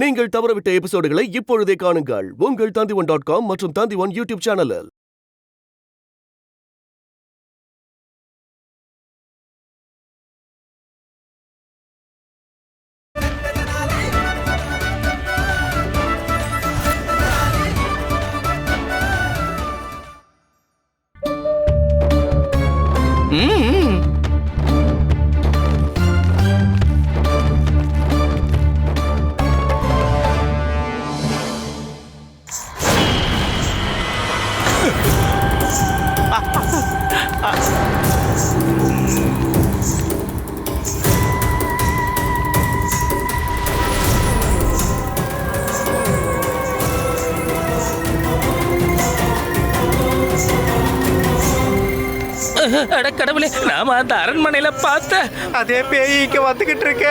நீங்கள் தவறவிட்ட எபிசோடுகளை இப்பொழுதே காணுங்கள் உங்கள் Tandivan.com மற்றும் Tandivan யூடியூப் சேனலில். கடவுளே, நாம அந்த அரண்மனையில பார்த்த அதே பேய் இங்க வந்துகிட்டு இருக்க.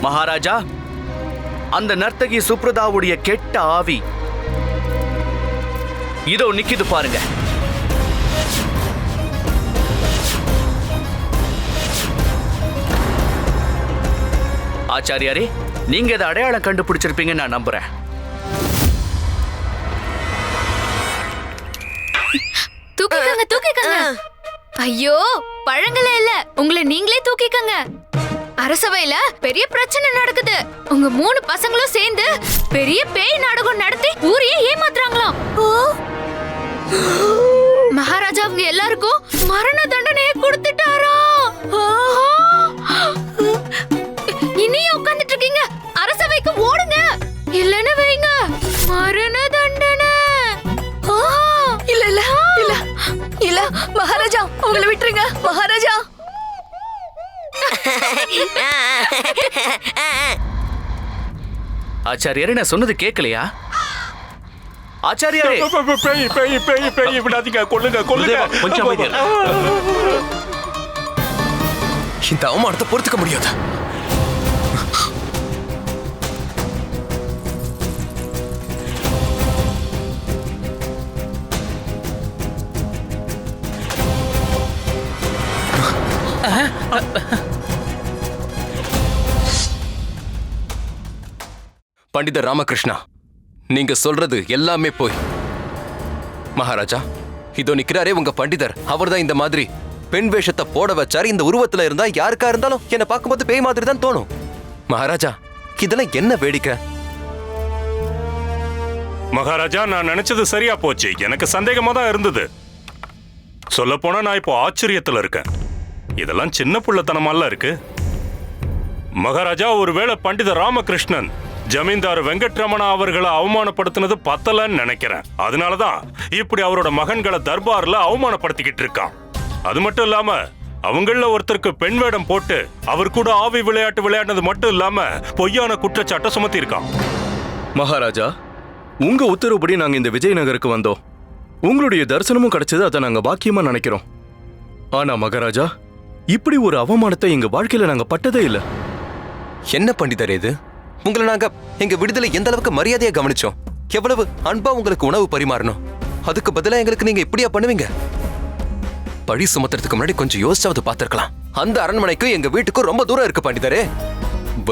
மகாராஜா, அந்த நர்த்தகி சுப்ரதாவுடைய கெட்ட ஆவி இதோ நிக்குது பாருங்க. ஆச்சாரியாரே, நீங்க இதை அடையாளம் கண்டுபிடிச்சிருப்பீங்கன்னு நான் நம்புறேன். தூக்கிக்கங்க தூக்கிக்கங்க. ஐயோ, பழங்களே இல்ல, உங்களை நீங்களே தூக்கிக்கங்க. அரசவையில பெரிய பிரச்சனை நடக்குது. உங்க 3 பசங்களும் சேர்ந்து பெரிய பேய் நாடகம் நடத்தி ஊரையே ஏமாத்துறாங்களாம். மகாராஜா அவங்க எல்லாருக்கும் மரண தண்டனையை கொடுத்துட்டாரா? இனியும் உட்கார்ந்துட்டு இருக்கீங்க? அரசவைக்கு ஓடுங்க, இல்லன்னு வைங்க மரண தண்டனை. இல்ல இல்ல இல்ல இல்ல மகாராஜா, உங்களை விட்டுருங்க மகாராஜா. ஆச்சாரியாரே, நான் சொன்னது கேட்கலையா? ஆச்சாரியாரே, பேய் பேய் பேய் பேய் விடாதீங்க, கொல்லுங்க கொல்லுங்க. கொஞ்சம் அமைதியா இரு. இந்த அவமானத்தை பொறுத்துக்க முடியாது. பண்டிதர் ராமகிருஷ்ணா, நீங்க சொல்றது எல்லாமே போய். மகாராஜா, இதோ நிக்கிறாரே உங்க பண்டிதர். அவர்தான் இந்த மாதிரி பெண் வேஷத்தை போட வச்சாரு. இந்த உருவத்துல இருந்தா யாருக்கா இருந்தாலும் என்ன பார்க்கும்போது பேய் மாதிரி தான் தோணும். மகாராஜா, இதெல்லாம் என்ன வேடிக்கை? மகாராஜா, நான் நினைச்சது சரியா போச்சு. எனக்கு சந்தேகமா தான் இருந்தது. சொல்ல போனா நான் இப்போ ஆச்சரியத்துல இருக்கேன். இதெல்லாம் சின்ன புள்ளத்தனமால இருக்கு. மகாராஜா, ஒருவேளை பண்டிதர் ராமகிருஷ்ணன் ஜமீன்தார் வெங்கட்ரமணா அவர்களை அவமானப்படுத்தினது பத்தலன்னு நினைக்கிறேன். அதனாலதான் இப்படி அவரோட மகன்களை தர்பார்ல அவமானப்படுத்திக்கிட்டு இருக்கான். அது மட்டும் இல்லாம அவங்கள ஒருத்தருக்கு பெண் வேடம் போட்டு அவர் கூட ஆவி விளையாட்டு விளையாடினது மட்டும் இல்லாம பொய்யான குற்றச்சாட்டை சுமத்தி இருக்கான். மகாராஜா, உங்க உத்தரவுப்படி நாங்க இந்த விஜயநகருக்கு வந்தோம். உங்களுடைய தரிசனமும் கிடைச்சது, அதை நாங்க பாக்கியமா நினைக்கிறோம். ஆனா மகாராஜா, இப்படி ஒரு அவமானத்தை எங்க வாழ்க்கையில நாங்க பட்டதே இல்ல. என்ன பண்டிதர் இது? உங்களை நாங்க எங்க விடுதலை எந்த அளவுக்கு மரியாதையா கவனிச்சோம். எவ்வளவு அன்பா உங்களுக்கு உணவு பரிமாறணும். அதுக்கு பதிலா எங்களுக்கு நீங்க இப்படியா பண்ணுவீங்க? பழி சுமத்துறதுக்கு முன்னாடி கொஞ்சம் யோசிச்சாவது பார்த்திருக்கலாம். அந்த அரண்மனைக்கும் எங்க வீட்டுக்கும் ரொம்ப தூரம் இருக்கு பண்டிதரே.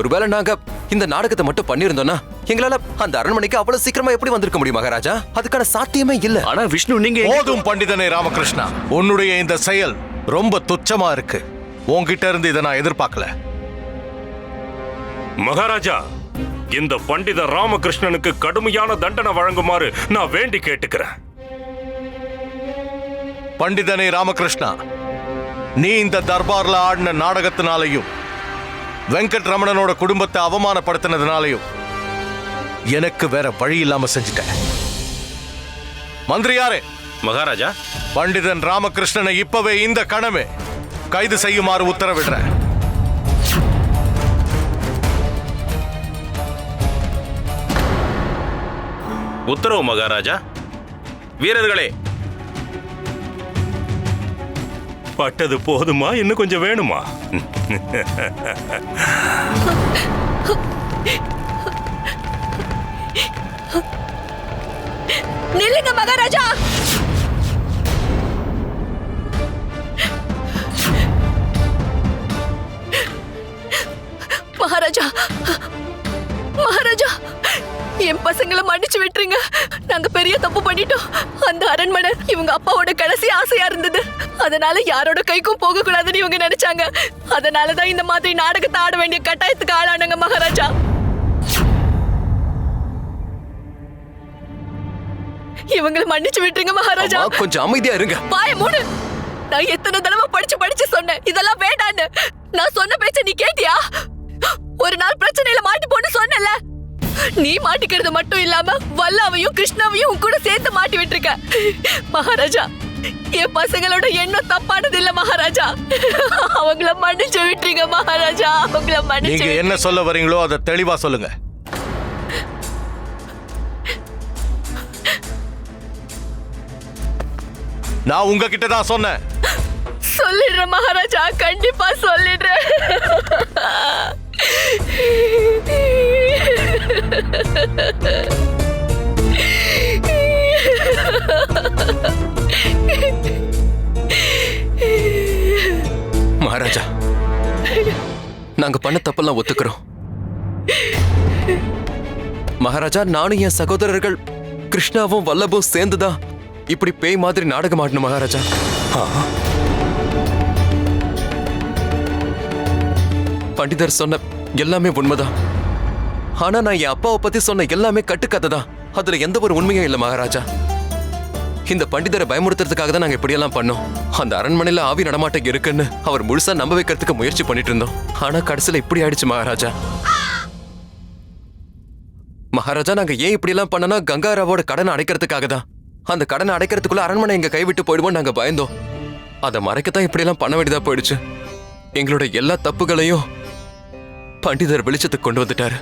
ஒருவேளை நாங்க இந்த நாடகத்தை மட்டும் பண்ணிருந்தோம்னா எங்களால அந்த அரண்மனைக்கு அவ்வளவு சீக்கிரமா எப்படி வந்திருக்க முடியும் மகாராஜா? அதுக்கான சாத்தியமே இல்ல. ஆனா விஷ்ணு, நீங்க போதும் பண்டிதனே ராமகிருஷ்ணா, உன்னுடைய இந்த செயல் ரொம்ப துச்சமா இருக்கு. உன்கிட்ட இருந்து இதை நான் எதிர்பார்க்கல. மகாராஜா, இந்த பண்டிதர் ராமகிருஷ்ணனுக்கு கடுமையான தண்டனை வழங்குமாறு நான் வேண்டி கேட்டுக்கிறேன். பண்டிதனே ராமகிருஷ்ணா, நீ இந்த தர்பார்ல ஆடின நாடகத்தினாலையும் வெங்கட் ரமணனோட குடும்பத்தை அவமானப்படுத்தினதுனாலையும் எனக்கு வேற வழி இல்லாம செஞ்சுட்ட. மந்திரியாரே, மகாராஜா, பண்டிதன் ராமகிருஷ்ணனை இப்பவே இந்த கணமே கைது செய்யுமாறு உத்தரவிடுறேன். உத்தரவு மகாராஜா. வீரர்களே, பட்டது போதுமா? இன்னும் கொஞ்சம் வேணுமா? மகாராஜா, மகாராஜா, என் பசங்களை மன்னிச்சு விட்டுருங்க. நாங்க பெரிய தப்பு பண்ணிட்டோம். அந்த அரண்மனை இவங்க அப்பாவோட கடைசி ஆசையா இருந்தது. அதனால யாரோட கைக்கும் போக கூடாதுன்னு இவங்க நினைச்சாங்க. அதனாலதான் இந்த மாதிரி நாடகத்தை ஆட வேண்டிய கட்டாயத்துக்கு ஆளானாங்க மகாராஜா. இவங்களை மன்னிச்சு விட்டுருங்க மகாராஜா. அம்மா, கொஞ்சம் அமைதியா இருங்க. வாய மூடு. நான் எத்தனை தடவை படிச்சு சொன்னேன் இதெல்லாம் வேண்டான்னு. நான் சொன்ன பேச்ச நீ கேட்டியா? ஒரு நாள் பிரச்சனையில மாட்டி போன்னு சொன்னல. நீ மாட்டிக்கிறது மட்டும் இல்லாம வல்லாவையும் கிருஷ்ணாவையும் கூட சேர்த்து மாட்டி விட்டுருக்க. மகாராஜா, என் பசங்களோட எண்ணம் தப்பானது இல்ல மகாராஜா. அவங்கள மன்னிச்சு விட்டுருங்க மகாராஜா. அவங்கள மன்னிச்சு. நீங்க என்ன சொல்ல வரீங்களோ அதை தெளிவா சொல்லுங்க. நான் உங்ககிட்ட தான் சொன்னேன். சொல்லிடுறேன் மகாராஜா, கண்டிப்பா சொல்லிடுறேன். மகாராஜா, நாங்க பண்ண தப்பெல்லாம் ஒத்துக்கிறோம். மகாராஜா, நானும் என் சகோதரர்கள் கிருஷ்ணாவும் வல்லபும் சேர்ந்துதான் இப்படி பேய் மாதிரி நாடகம் ஆடணும் மகாராஜா. பண்டிதர் சொன்ன எல்லாமே உண்மைதான். ஆனா நான் என் அப்பாவை பத்தி சொன்ன எல்லாமே கட்டுக்கதை தான். அதுல எந்த ஒரு உண்மையும் இல்ல மகாராஜா. இந்த பண்டிதரை பயமுறுத்துறதுக்காக தான் நாங்க இப்படியெல்லாம் பண்ணோம். அந்த அரண்மனையில ஆவி நடமாட்டம் இருக்குன்னு அவர் முழுசா நம்ப வைக்கிறதுக்கு முயற்சி பண்ணிட்டு இருந்தோம். ஆனா கடைசியில இப்படி ஆயிடுச்சு மகாராஜா. மகாராஜா, நாங்க ஏன் இப்படி எல்லாம் பண்ணனா கங்காராவோட கடனை அடைக்கிறதுக்காக தான். அந்த கடனை அடைக்கிறதுக்குள்ள அரண்மனை எங்க கைவிட்டு போயிடுவோம் நாங்க பயந்தோம். அதை மறைக்கத்தான் இப்படி எல்லாம் பண்ண வேண்டியதா போயிடுச்சு. எங்களோட எல்லா தப்புகளையும் பண்டிதர் வெளிச்சத்துக்கு கொண்டு வந்துட்டாரு.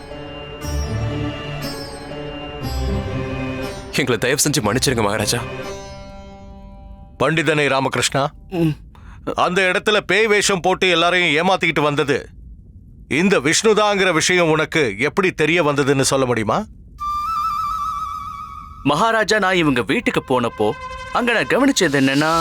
எங்களை தயவு செஞ்சு மன்னிச்சிருங்க மகாராஜா. பண்டிதனை ராமகிருஷ்ணா, அந்த இடத்துல பேய் வேஷம் போட்டு எல்லாரையும் ஏமாத்திக்கிட்டு வந்தது இந்த விஷ்ணுதாங்கிற விஷயம் உனக்கு எப்படி தெரிய வந்ததுன்னு சொல்ல முடியுமா? மகாராஜா, நான் இவங்க வீட்டுக்கு போனப்போ அங்க நான் கவனிச்சது என்னன்னா,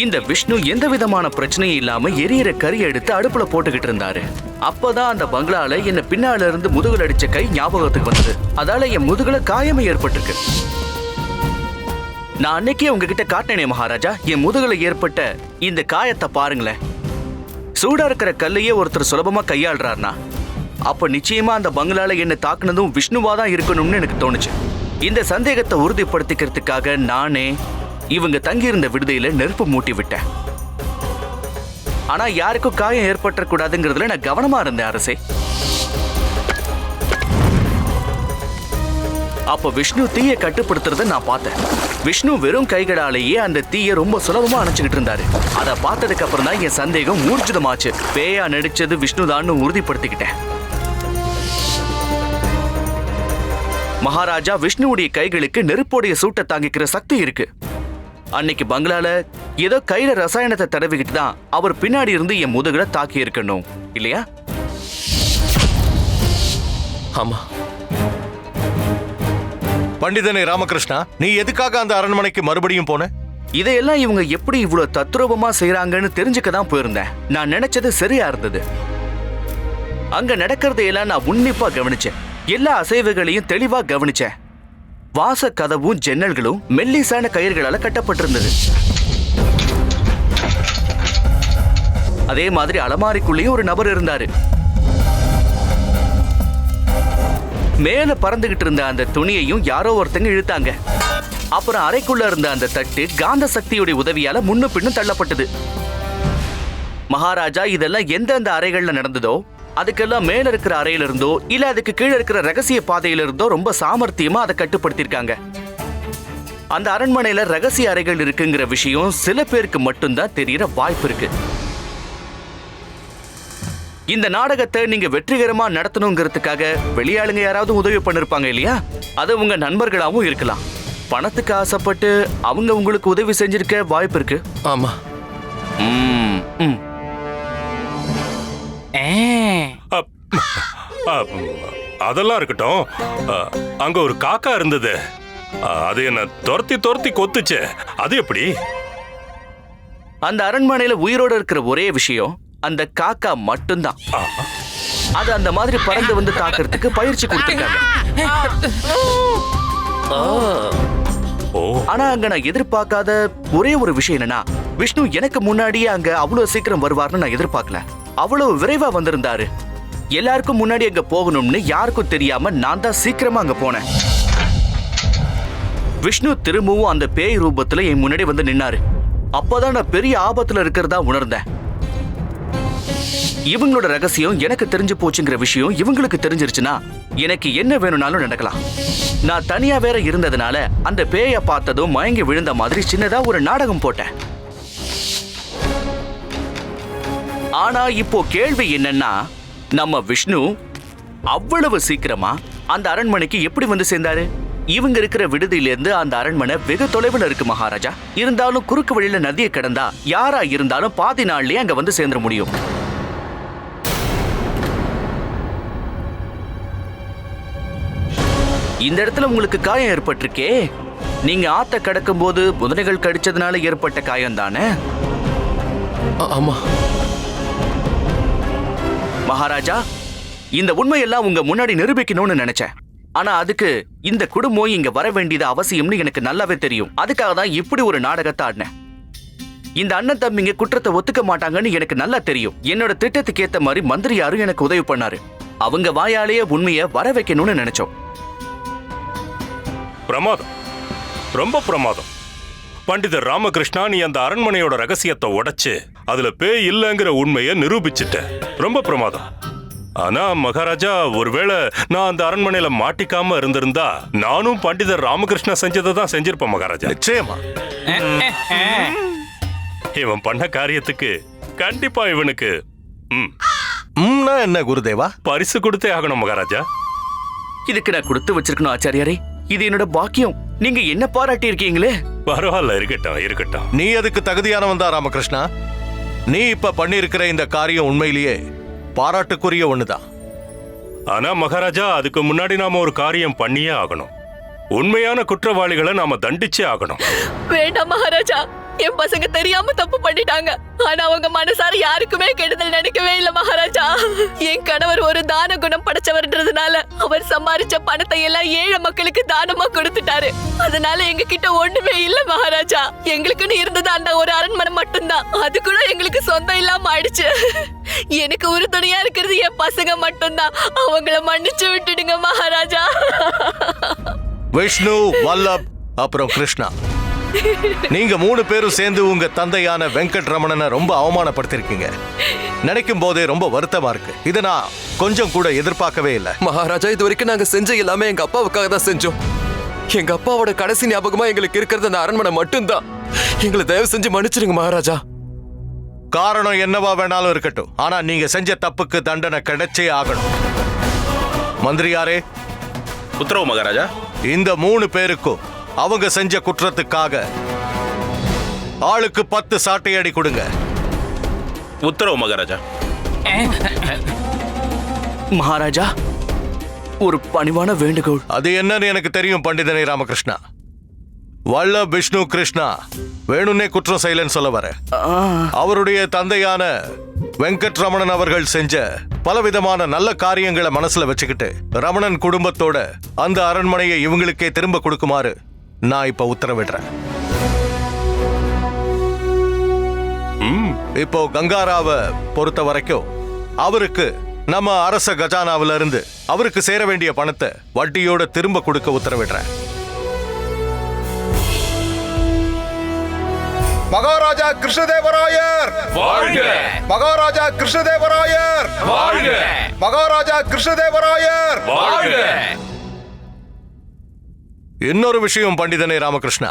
இந்த விஷ்ணு எந்த விதமான பிரச்சனையும் இல்லாம எரியற கறி எடுத்து அடுப்புல போட்டுக்கிட்டு இருந்தாரு. அப்பதான் அந்த பங்களால என்ன பின்னால இருந்து முதுகுல அடிச்ச கை ஞாபகத்துக்கு வந்தது. அதால என் முதுகுல காயமே ஏற்பட்டிருக்கு. நான் அன்னைக்கே உங்ககிட்ட காட்டினேனே மகாராஜா, என் முதுகுல ஏற்பட்ட இந்த காயத்தை பாருங்களேன். சூடா இருக்கிற கல்லையே ஒருத்தர் சுலபமா கையாளுறாருனா அப்ப நிச்சயமா அந்த பங்களால என்ன தாக்குனதும் விஷ்ணுவா தான் இருக்கணும்னு எனக்கு தோணுச்சு. இந்த சந்தேகத்தை உறுதிப்படுத்திக்கிறதுக்காக நானே இவங்க தங்கியிருந்த விடுதியில நெருப்பு மூட்டி விட்டேன். ஆனா யாருக்கும் காயம் ஏற்பட்டக்கூடாதுங்கிறதுல நான் கவனமா இருந்தேன் அரசே. அப்ப விஷ்ணு தீயை கட்டுப்படுத்துறத நான் பார்த்தேன். விஷ்ணு வெறும் கைகளாலேயே அந்த தீயை ரொம்ப சுலபமா அணைச்சுக்கிட்டு இருந்தாரு. அதை பார்த்ததுக்கு அப்புறம் தான் என் சந்தேகம் ஊர்ஜிதமாச்சு. பேயா நடிச்சது விஷ்ணுதான்னு உறுதிப்படுத்திக்கிட்டேன். மகாராஜா, விஷ்ணுவுடைய கைகளுக்கு நெருப்போடைய சூட்டை தாங்கிக்கிற சக்தி இருக்கு. அன்னைக்கு பங்களால ஏதோ கையில ரசாயனத்தை தடவிக்கிட்டு தான் அவர் பின்னாடி இருந்து என் முதுகுல தாக்கி இருக்கணும் இல்லையா? ஆமா. பண்டிதனை ராமகிருஷ்ணா, நீ எதுக்காக அந்த அரண்மனைக்கு மறுபடியும் போன? இதையெல்லாம் இவங்க எப்படி இவ்வளவு தத்ரூபமா செய்யறாங்கன்னு தெரிஞ்சுக்க தான் போயிருந்தேன். நான் நினைச்சது சரியா இருந்தது. அங்க நடக்கிறதையெல்லாம் நான் உன்னிப்பா கவனிச்சேன். எல்லா அசைவுகளையும் தெளிவா கவனிச்சேன். வாச கதவும் ஜன்னல்களும் மெல்லிசான கயிர்களால கட்டப்பட்டிருந்தது. அதே மாதிரி அலமாரிக்குள்ளேயும் ஒரு நபர் இருந்தாரு. மேல பறந்துகிட்டு இருந்த அந்த துணியையும் யாரோ ஒருத்தங்க இழுத்தாங்க. அப்புறம் அறைக்குள்ள இருந்த அந்த தட்டு காந்த சக்தியுடைய உதவியால முன்ன பின்னும் தள்ளப்பட்டது. மகாராஜா, இதெல்லாம் எந்தெந்த அறைகள்ல நடந்ததோ அதுக்கெல்லாம் மேல இருக்கிற அறையில இருந்தோ இல்ல அதுக்கு கீழே இருக்கிற ரகசிய பாதையில இருந்தோ ரொம்ப சாமர்த்தியமா அதை கட்டுப்படுத்திருக்காங்க. அந்த அரண்மனையில ரகசிய அறைகள் இருக்குங்கிற விஷயம் சில பேருக்கு மட்டும்தான் தெரியற வாய்ப்பு இருக்கு. இந்த நாடகத்தை நீங்க வெற்றிகரமா நடத்தணுங்கிறதுக்காக வெளியாளுங்க யாராவது உதவி பண்ணிருப்பாங்க இல்லையா? அது உங்க நண்பர்களாவும் இருக்கலாம். பணத்துக்கு ஆசைப்பட்டு அவங்க உங்களுக்கு உதவி செஞ்சிருக்க வாய்ப்பு இருக்கு. ஆமா. அதெல்லாம் இருக்கட்டும். அங்க ஒரு காக்கா இருந்தது. அது என்ன துரத்தி கொத்துச்சு. அது எப்படி? அந்த அரண்மனையில உயிரோட இருக்கிற ஒரே விஷயம் அந்த காக்கா மட்டும்தான். அது அந்த மாதிரி பறந்து வந்து தாக்குறதுக்கு பயிற்சி கொடுத்துருக்காங்க. ஆனா அங்க நான் எதிர்பார்க்காத ஒரே ஒரு விஷயம் என்னன்னா, விஷ்ணு எனக்கு முன்னாடியே அங்க அவ்வளவு சீக்கிரம் வருவார்னு நான் எதிர்பார்க்கல. அவ்வளவு விரைவா வந்திருந்தாரு. எல்லாருக்கும் முன்னாடி அங்க போகணும்னு யாருக்கும் தெரியாம நான் தான் சீக்கிரமா அங்க போனேன். விஷ்ணு திரும்பவும் அந்த பேய் ரூபத்துல என் முன்னாடி வந்து நின்னாரு. அப்பதான் நான் பெரிய ஆபத்துல இருக்கிறதா உணர்ந்தேன். இவங்களோட ரகசியம் எனக்கு தெரிஞ்சு போச்சுங்கிற விஷயம் இவங்களுக்கு தெரிஞ்சிருச்சுன்னா எனக்கு என்ன வேணும்னாலும் நடக்கலாம். நான் தனியா வேற இருந்ததுனால அந்த பேய பார்த்ததும் மயங்கி விழுந்த மாதிரி சின்னதா ஒரு நாடகம் போட்டேன். ஆனா இப்போ கேள்வி என்னன்னா, நம்ம விஷ்ணு அவ்வளவு சீக்கிரமா அந்த அரண்மனைக்கு எப்படி வந்து சேர்ந்தாரு? இவங்க இருக்கிற விடுதியிலிருந்து அந்த அரண்மனை வெகு தொலைவில் இருக்கு மகாராஜா. இருந்தாலும் குறுக்கு வழியில நதியை கடந்தா யாரா இருந்தாலும் பாதி நாள்லயே அங்க வந்து சேர்ந்துட முடியும். இந்த இடத்துல உங்களுக்கு காயம் ஏற்பட்டிருக்கே, நீங்க ஆத்த கடக்கும் போது முதலைகள் கடிச்சதுனால ஏற்பட்ட காயம் தானே? ஆமா மகாராஜா, இந்த உண்மையெல்லாம் உங்க முன்னாடி நிரூபிக்கணும்னு நினைச்சேன். ஆனா அதுக்கு இந்த குடும்பம் இங்க வர வேண்டியது அவசியம்னு எனக்கு நல்லாவே தெரியும். அதுக்காக தான் இப்படி ஒரு நாடகத்தை ஆடினேன். இந்த அண்ணன் தம்பிங்க குற்றத்தை ஒத்துக்க மாட்டாங்கன்னு எனக்கு நல்லா தெரியும். என்னோட திட்டத்துக்கு ஏத்த மாதிரி மந்திரியாரும் எனக்கு உதவி பண்ணாரு. அவங்க வாயாலேயே உண்மையை வர வைக்கணும்னு நினைச்சோம். பிரமாதம், ரொம்ப பிரமாதம். பண்டிதர் ராமகிருஷ்ணா, நீ அந்த அரண்மனையோட ரகசியத்தை உடைச்சு அதுல பேய் இல்லைங்கிற உண்மையை நிரூபிச்சுட்ட. ரொம்ப பிரமாதம். ஆனா மகாராஜா, ஒருவேளை நான் அந்த அரண்மனையில மாட்டிக்காம இருந்திருந்தா நானும் பண்டிதர் ராமகிருஷ்ணா செஞ்சதை தான் செஞ்சிருப்பேன் மகாராஜா. நிச்சயமா. இவன் பண்ண காரியத்துக்கு கண்டிப்பா இவனுக்கு என்ன குருதேவா, பரிசு கொடுத்தே ஆகணும் மகாராஜா. இதுக்கு நான் கொடுத்து வச்சிருக்கணும் ஆச்சாரியாரே. இது என்னோட பாக்கியம். நீங்க என்ன பாராட்டி இருக்கீங்களே. பரவாயில்ல, இருக்கட்டும் இருக்கட்டும். நீ அதுக்கு தகுதியானவன் தான் ராமகிருஷ்ணா. நீ இப்ப பண்ணிருக்கிற இந்த காரியம் உண்மையிலேயே பாராட்டுக்குரிய ஒண்ணுதான். ஆனா மகாராஜா, அதுக்கு முன்னாடி நாம ஒரு காரியம் பண்ணியே ஆகணும். உண்மையான குற்றவாளிகளை நாம தண்டிச்சே ஆகணும். வேண்டாம் மகாராஜா, என் பசங்க தெரியாம தப்பு பண்ணிட்டாங்க. ஆனா அவங்க மனசார யாருக்குமே கெடுதல் நினைக்கவே இல்ல மகாராஜா. என் கணவர் ஒரு தான குணம் படைச்சவர்ன்றதுனால அவர் சம்பாரிச்ச பணத்தை எல்லாம் ஏழை மக்களுக்கு தானமா கொடுத்துட்டாரு. அதனால எங்க கிட்ட ஒண்ணுமே இல்ல மகாராஜா. எங்களுக்குன்னு இருந்தது அந்த ஒரு அரண்மனை மட்டும்தான். அது கூட எங்களுக்கு சொந்தம் இல்லாம ஆயிடுச்சு. எனக்கு உறுதுணையா இருக்கிறது என் பசங்க மட்டும்தான். அவங்கள மன்னிச்சு விட்டுடுங்க மகாராஜா. விஷ்ணு, வல்லப், அப்புறம் கிருஷ்ணா, நீங்க 3 பேரும் சேர்ந்து உங்க தந்தையான வெங்கட் ரமணனை ரொம்ப அவமானப்படுத்திருக்கீங்க. நினைக்கும் போதே ரொம்ப வருத்தமா இருக்கு. இதை நான் கொஞ்சம் கூட எதிர்பார்க்கவே இல்லை. மகாராஜா, இது வரைக்கும் நாங்க செஞ்ச எல்லாமே எங்க அப்பாவுக்காக தான் செஞ்சோம். எங்க அப்பாவோட கடைசி ஞாபகமா எங்களுக்கு இருக்கிறது அந்த அரண்மனை மட்டும்தான். எங்களை தயவு செஞ்சு மன்னிச்சிருங்க மகாராஜா. காரணம் என்னவா வேணாலும் இருக்கட்டும், ஆனா நீங்க செஞ்ச தப்புக்கு தண்டனை கிடைச்சே ஆகணும். மந்திரியாரே, உத்தரவு மகாராஜா. இந்த 3 பேருக்கும் அவங்க செஞ்ச குற்றத்துக்காக ஆளுக்கு 10 சாட்டையடி கொடுங்க. உத்தரவு மகாராஜா. மகாராஜா, ஒரு பணிவான வேண்டுகோள். அது என்னன்னு எனக்கு தெரியும் பண்டிதனே ராமகிருஷ்ணா. வல்லப், விஷ்ணு, கிருஷ்ணா வேணும்னே குற்றம் செய்யலன்னு சொல்ல வர. அவருடைய தந்தையான வெங்கட் ரமணன் அவர்கள் செஞ்ச பலவிதமான நல்ல காரியங்களை மனசுல வச்சுக்கிட்டு ரமணன் குடும்பத்தோட அந்த அரண்மனையை இவங்களுக்கே திரும்ப கொடுக்குமாறு நான் இப்ப உத்தரவிடுறேன். இப்போ கங்காராவை பொறுத்த வரைக்கும் அவருக்கு நம்ம அரச கஜானாவில இருந்து அவருக்கு சேர வேண்டிய பணத்தை வட்டியோட திரும்ப கொடுக்க உத்தரவிடுறேன். மகாராஜா கிருஷ்ணதேவராயர் வாழ்க! மகாராஜா கிருஷ்ணதேவராயர் வாழ்க! மகாராஜா கிருஷ்ணதேவராயர் வாழ்க! இன்னொரு விஷயம் பண்டிதனே ராமகிருஷ்ணா,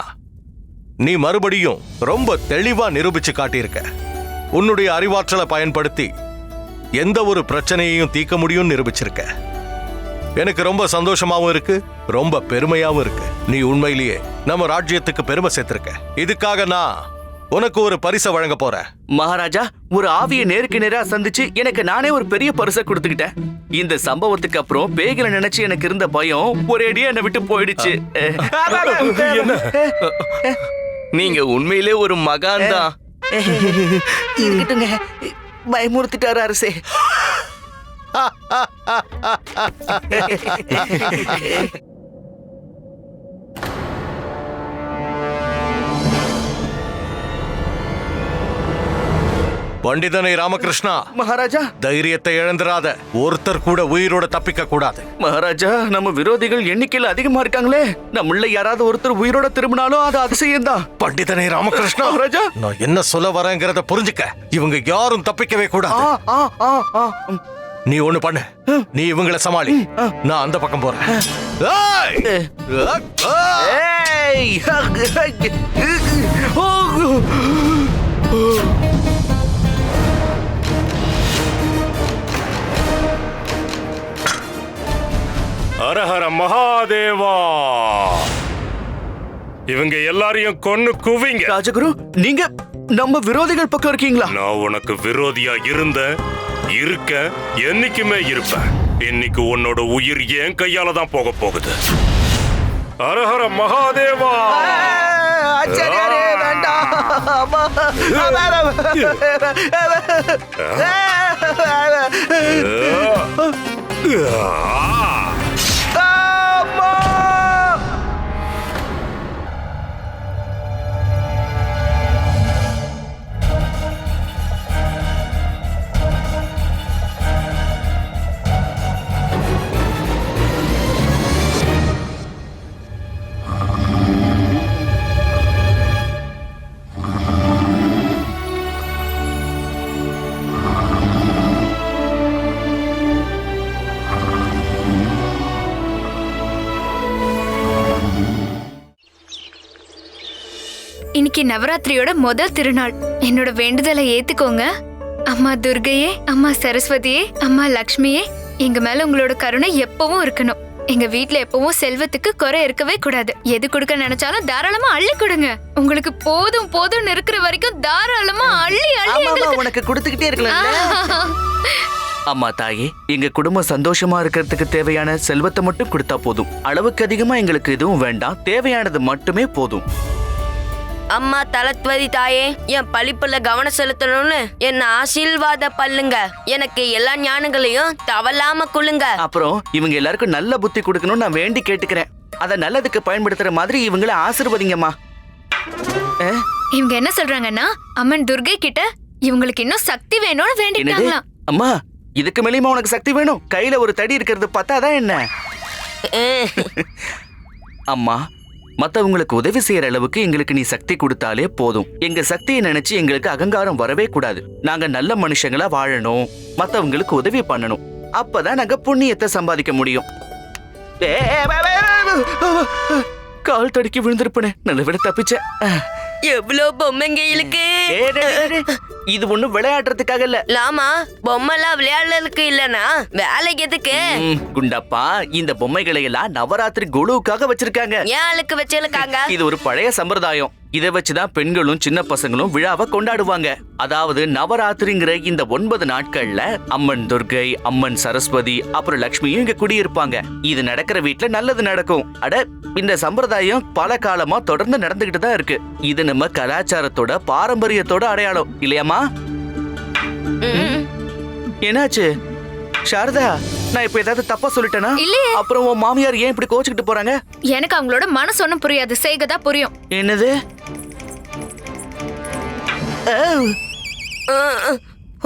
நீ மறுபடியும் ரொம்ப தெளிவா நிரூபிச்சு காட்டியிருக்க. உன்னுடைய அறிவாற்றலை பயன்படுத்தி எந்த ஒரு பிரச்சனையையும் தீர்க்க முடியும்னு நிரூபிச்சிருக்க. எனக்கு ரொம்ப சந்தோஷமாவும் இருக்கு, ரொம்ப பெருமையாவும் இருக்கு. நீ உண்மையிலேயே நம்ம ராஜ்யத்துக்கு பெருமை சேர்த்திருக்க. இதுக்காக நான் உனக்கு ஒரு பரிசை வழங்க போறேன். மகாராஜா, ஒரு ஆவியை நேருக்கு நேரா சந்திச்சு எனக்கு நானே ஒரு பெரிய பரிசை கொடுத்துக்கிட்டேன். இந்த சம்பவத்துக்கு அப்புறம் பேய்களை நினைச்சு எனக்கு இருந்த பயம் ஒரேடியா என்னை விட்டு போயிடுச்சு. நீங்க உண்மையிலே ஒரு மகான் தான். இருக்கட்டுங்க. பயமுறுத்திட்டாரு அரசே. பண்டிதனை ராமகிருஷ்ணா, மகாராஜா. தைரியத்தை இழந்துராத. ஒருத்தர் கூட உயிரோட தப்பிக்க கூடாது. மகாராஜா, நம்ம விரோதிகள் எண்ணிக்கையில் அதிகமா இருக்காங்களே. நம்மள யாராவது ஒருத்தர் உயிரோட திரும்பினாலும் அது அதிசயம்தான். பண்டிதனை ராமகிருஷ்ணா, மகாராஜா, நான் என்ன சொல்ல வரேங்கிறத புரிஞ்சுக்க. இவங்க யாரும் தப்பிக்கவே கூடாது. நீ ஒண்ணு பண்ணு, நீ இவங்களை சமாளி, நான் அந்த பக்கம் போறேன். ஹரஹர மகாதேவா, இவங்க எல்லாரையும் கொன்னு குவிங்க. ராஜகுரு, நீங்க நம்ம விரோதிகள் பக்கம் இருக்கீங்களா? நான் உனக்கு விரோதியா இருக்க என்னைக்குமே இருப்பேன். இன்னைக்கு உன்னோட உயிர் என் கையால தான் போக போகுது. ஹரஹர மகாதேவா. ஆச்சாரியாரே, வேண்டாம். இன்னைக்கு நவராத்திரியோட முதல் திருநாள். என்னோட வேண்டுதலை ஏத்துக்கோங்க. அம்மா துர்கையே, அம்மா சரஸ்வதியே, அம்மா லக்ஷ்மியே, எங்க மேல உங்களோட கருணை எப்பவும் இருக்கணும். எங்க வீட்ல எப்பவும் செல்வத்துக்கு குறை இருக்கவே கூடாது. எது கொடுக்க நினைச்சாலும் தாராளமா அள்ளி கொடுங்க. உங்களுக்கு போதும் போதும் இருக்கிற வரைக்கும் தாராளமா அள்ளி அள்ளி உனக்கு கொடுத்துக்கிட்டே இருக்கலாம். அம்மா தாயே, எங்க குடும்பம் சந்தோஷமா இருக்கிறதுக்கு தேவையான செல்வத்தை மட்டும் கொடுத்தா போதும். அளவுக்கு அதிகமா எங்களுக்கு எதுவும் வேண்டாம், தேவையானது மட்டுமே போதும். அம்மா தலத்வதி தாயே, என் படிப்புல கவனம் செலுத்தணும்னு என்ன ஆசீர்வாத பல்லுங்க. எனக்கு எல்லா ஞானங்களையும் தவறாம கொள்ளுங்க. அப்புறம் இவங்க எல்லாருக்கும் நல்ல புத்தி கொடுக்கணும்னு நான் வேண்டி கேட்டுக்கிறேன். அத நல்லதுக்கு பயன்படுத்துற மாதிரி இவங்கள ஆசீர்வதிங்கம்மா. இவங்க என்ன சொல்றாங்கன்னா, அம்மன் துர்கை கிட்ட இவங்களுக்கு இன்னும் சக்தி வேணும்னு வேண்டிட்டாங்களாம். அம்மா, இதுக்கு மேலேயுமா உனக்கு சக்தி வேணும்? கையில ஒரு தடி இருக்கிறது பார்த்தாதான் என்ன? அம்மா, மத்தவங்களுக்கு உதவி செய்யற அளவுக்கு எங்களுக்கு நீ சக்தி கொடுத்தாலே போதும். எங்க சக்தியை நினைச்சு எங்களுக்கு அகங்காரம் வரவே கூடாது. நாங்க நல்ல மனுஷங்களா வாழணும், மத்தவங்களுக்கு உதவி பண்ணணும். அப்பதான் நாங்க புண்ணியத்தை சம்பாதிக்க முடியும். கால் தடுக்கி விழுந்திருப்பேன், நல்ல விட தப்பிச்சேன். எவ்வளவு பொம்மைங்க இருக்கு. இது ஒண்ணும் விளையாடுறதுக்காக இல்ல. லாமா, பொம்மைலாம் விளையாடுறதுக்கு இல்லனா வேலைக்கு எதுக்கு? குண்டப்பா, இந்த பொம்மைகளை எல்லாம் நவராத்திரி குழுவுக்காக வச்சிருக்காங்க. ஏன் ஆளுக்கு வச்சிருக்காங்க? இது ஒரு பழைய சம்பிரதாயம். இதை வச்சுதான் பெண்களும் சின்ன பசங்களும் விழாவை கொண்டாடுவாங்க. அதாவது நவராத்திரிங்கிற இந்த 9 நாட்கள்ல அம்மன் துர்கை, அம்மன் சரஸ்வதி, அப்புறம் லக்ஷ்மியும் இங்க குடியிருப்பாங்க. இது நடக்கிற வீட்டுல நல்லது நடக்கும். அட, இந்த சம்பிரதாயம் பல காலமா தொடர்ந்து நடந்துகிட்டு தான் இருக்கு. இது நம்ம கலாச்சாரத்தோட பாரம்பரியத்தோட அடையாளம் இல்லையாமா? என்னாச்சு சாரதா? நான் இப்ப ஏதாவது தப்பா சொல்லிட்டேனா? இல்லையே. அப்புறம் உன் மாமியார் ஏன் இப்படி கோச்சுக்கிட்டு போறாங்க? எனக்கு அவங்களோட மனசு ஒண்ணும் புரியாது, செய்கதா புரியும். என்னது?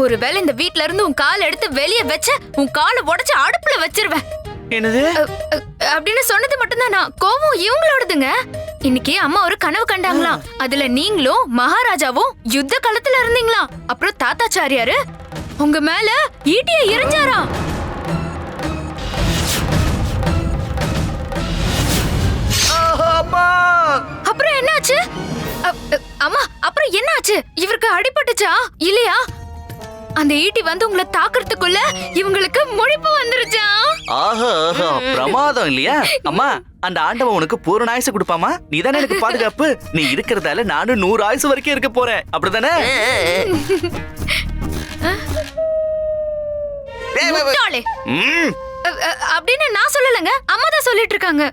ஒருவேளை இந்த வீட்ல இருந்து உன் கால் எடுத்து வெளியே வச்ச உன் காலை உடைச்சு அடுப்புல வச்சிருவேன். என்னது? அப்படின்னு சொன்னது மட்டும்தான். நான் கோவம் இவங்களோடதுங்க. இன்னைக்கு அம்மா ஒரு கனவு கண்டாங்களாம். அதுல நீங்களும் மகாராஜாவும் யுத்த காலத்துல இருந்தீங்களாம். அப்புறம் தாத்தாச்சாரியாரு உங்க மேல ஈட்டிய எறிஞ்சாராம். அப்புறம் என்னாச்சு? அம்மா, அப்புறம் என்னாச்சு? இவருக்கு அடிபட்டுச்சா இல்லையா? அந்த ஈட்டி வந்து உங்களை தாக்குறதுக்குள்ள இவங்களுக்கு முழிப்பு வந்துருச்சா? ஆஹா, பிரமாதம் இல்லையா? அம்மா, அந்த ஆண்டவன் உனக்கு பூரண ஆயுசு கொடுப்பாமா? நீதானே எனக்கு பாதுகாப்பு. நீ இருக்கிறதால நானும் 100 ஆயுசு வரைக்கும் இருக்க போறேன். அப்படிதானே? அப்படின்னு நான் சொல்லலங்க, அம்மா தான் சொல்லிட்டு இருக்காங்க.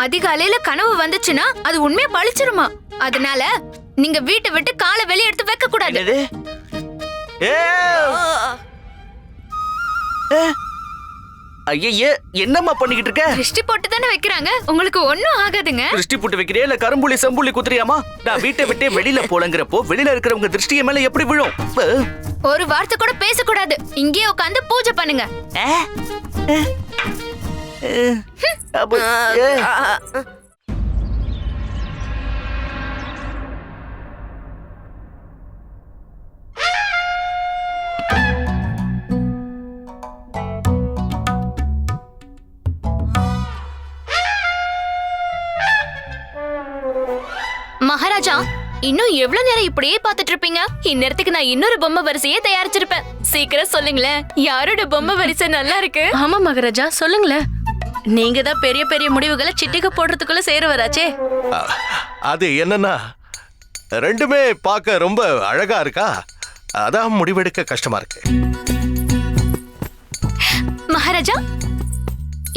அதிகாலையில கனவு வந்துச்சுன்னா அது உண்மையா பழிச்சிருமா. அதனால நீங்க வீட்டை விட்டு காலை வெளியே எடுத்து வைக்க கூடாது. ஐயே, என்னம்மா பண்ணிக்கிட்டு இருக்க? திருஷ்டி போட்டு தானே வைக்கிறாங்க, உங்களுக்கு ஒண்ணும் ஆகாதுங்க. திருஷ்டி போட்டு வைக்கிறியா இல்ல கரும்புள்ளி செம்புள்ளி குத்துறியாமா? நான் வீட்டை விட்டே வெளியில போலங்கிறப்போ வெளியில இருக்கிறவங்க திருஷ்டிய மேல எப்படி விழும்? ஒரு வார்த்தை கூட பேசக்கூடாது, இங்கே உட்காந்து பூஜை பண்ணுங்க. மகாராஜா, இன்னும் எவ்வளவு நேரம் இப்படியே பாத்துட்டு இருப்பீங்க? இந்நேரத்துக்கு நான் இன்னொரு பொம்மை வரிசையே தயாரிச்சிருப்பேன். சீக்கிரம் சொல்லுங்களேன், யாரோட பொம்மை வரிசை நல்லா இருக்கு? ஆமா மகாராஜா, சொல்லுங்களேன். நீங்க தான் பெரிய பெரிய முடிவுகளை சிட்டிக்கு போடுறதுக்குள்ள சேருவராச்சே. அது என்னன்னா, ரெண்டுமே பார்க்க ரொம்ப அழகா இருக்கா, அதான் முடிவெடுக்க கஷ்டமா இருக்கு. மகாராஜா,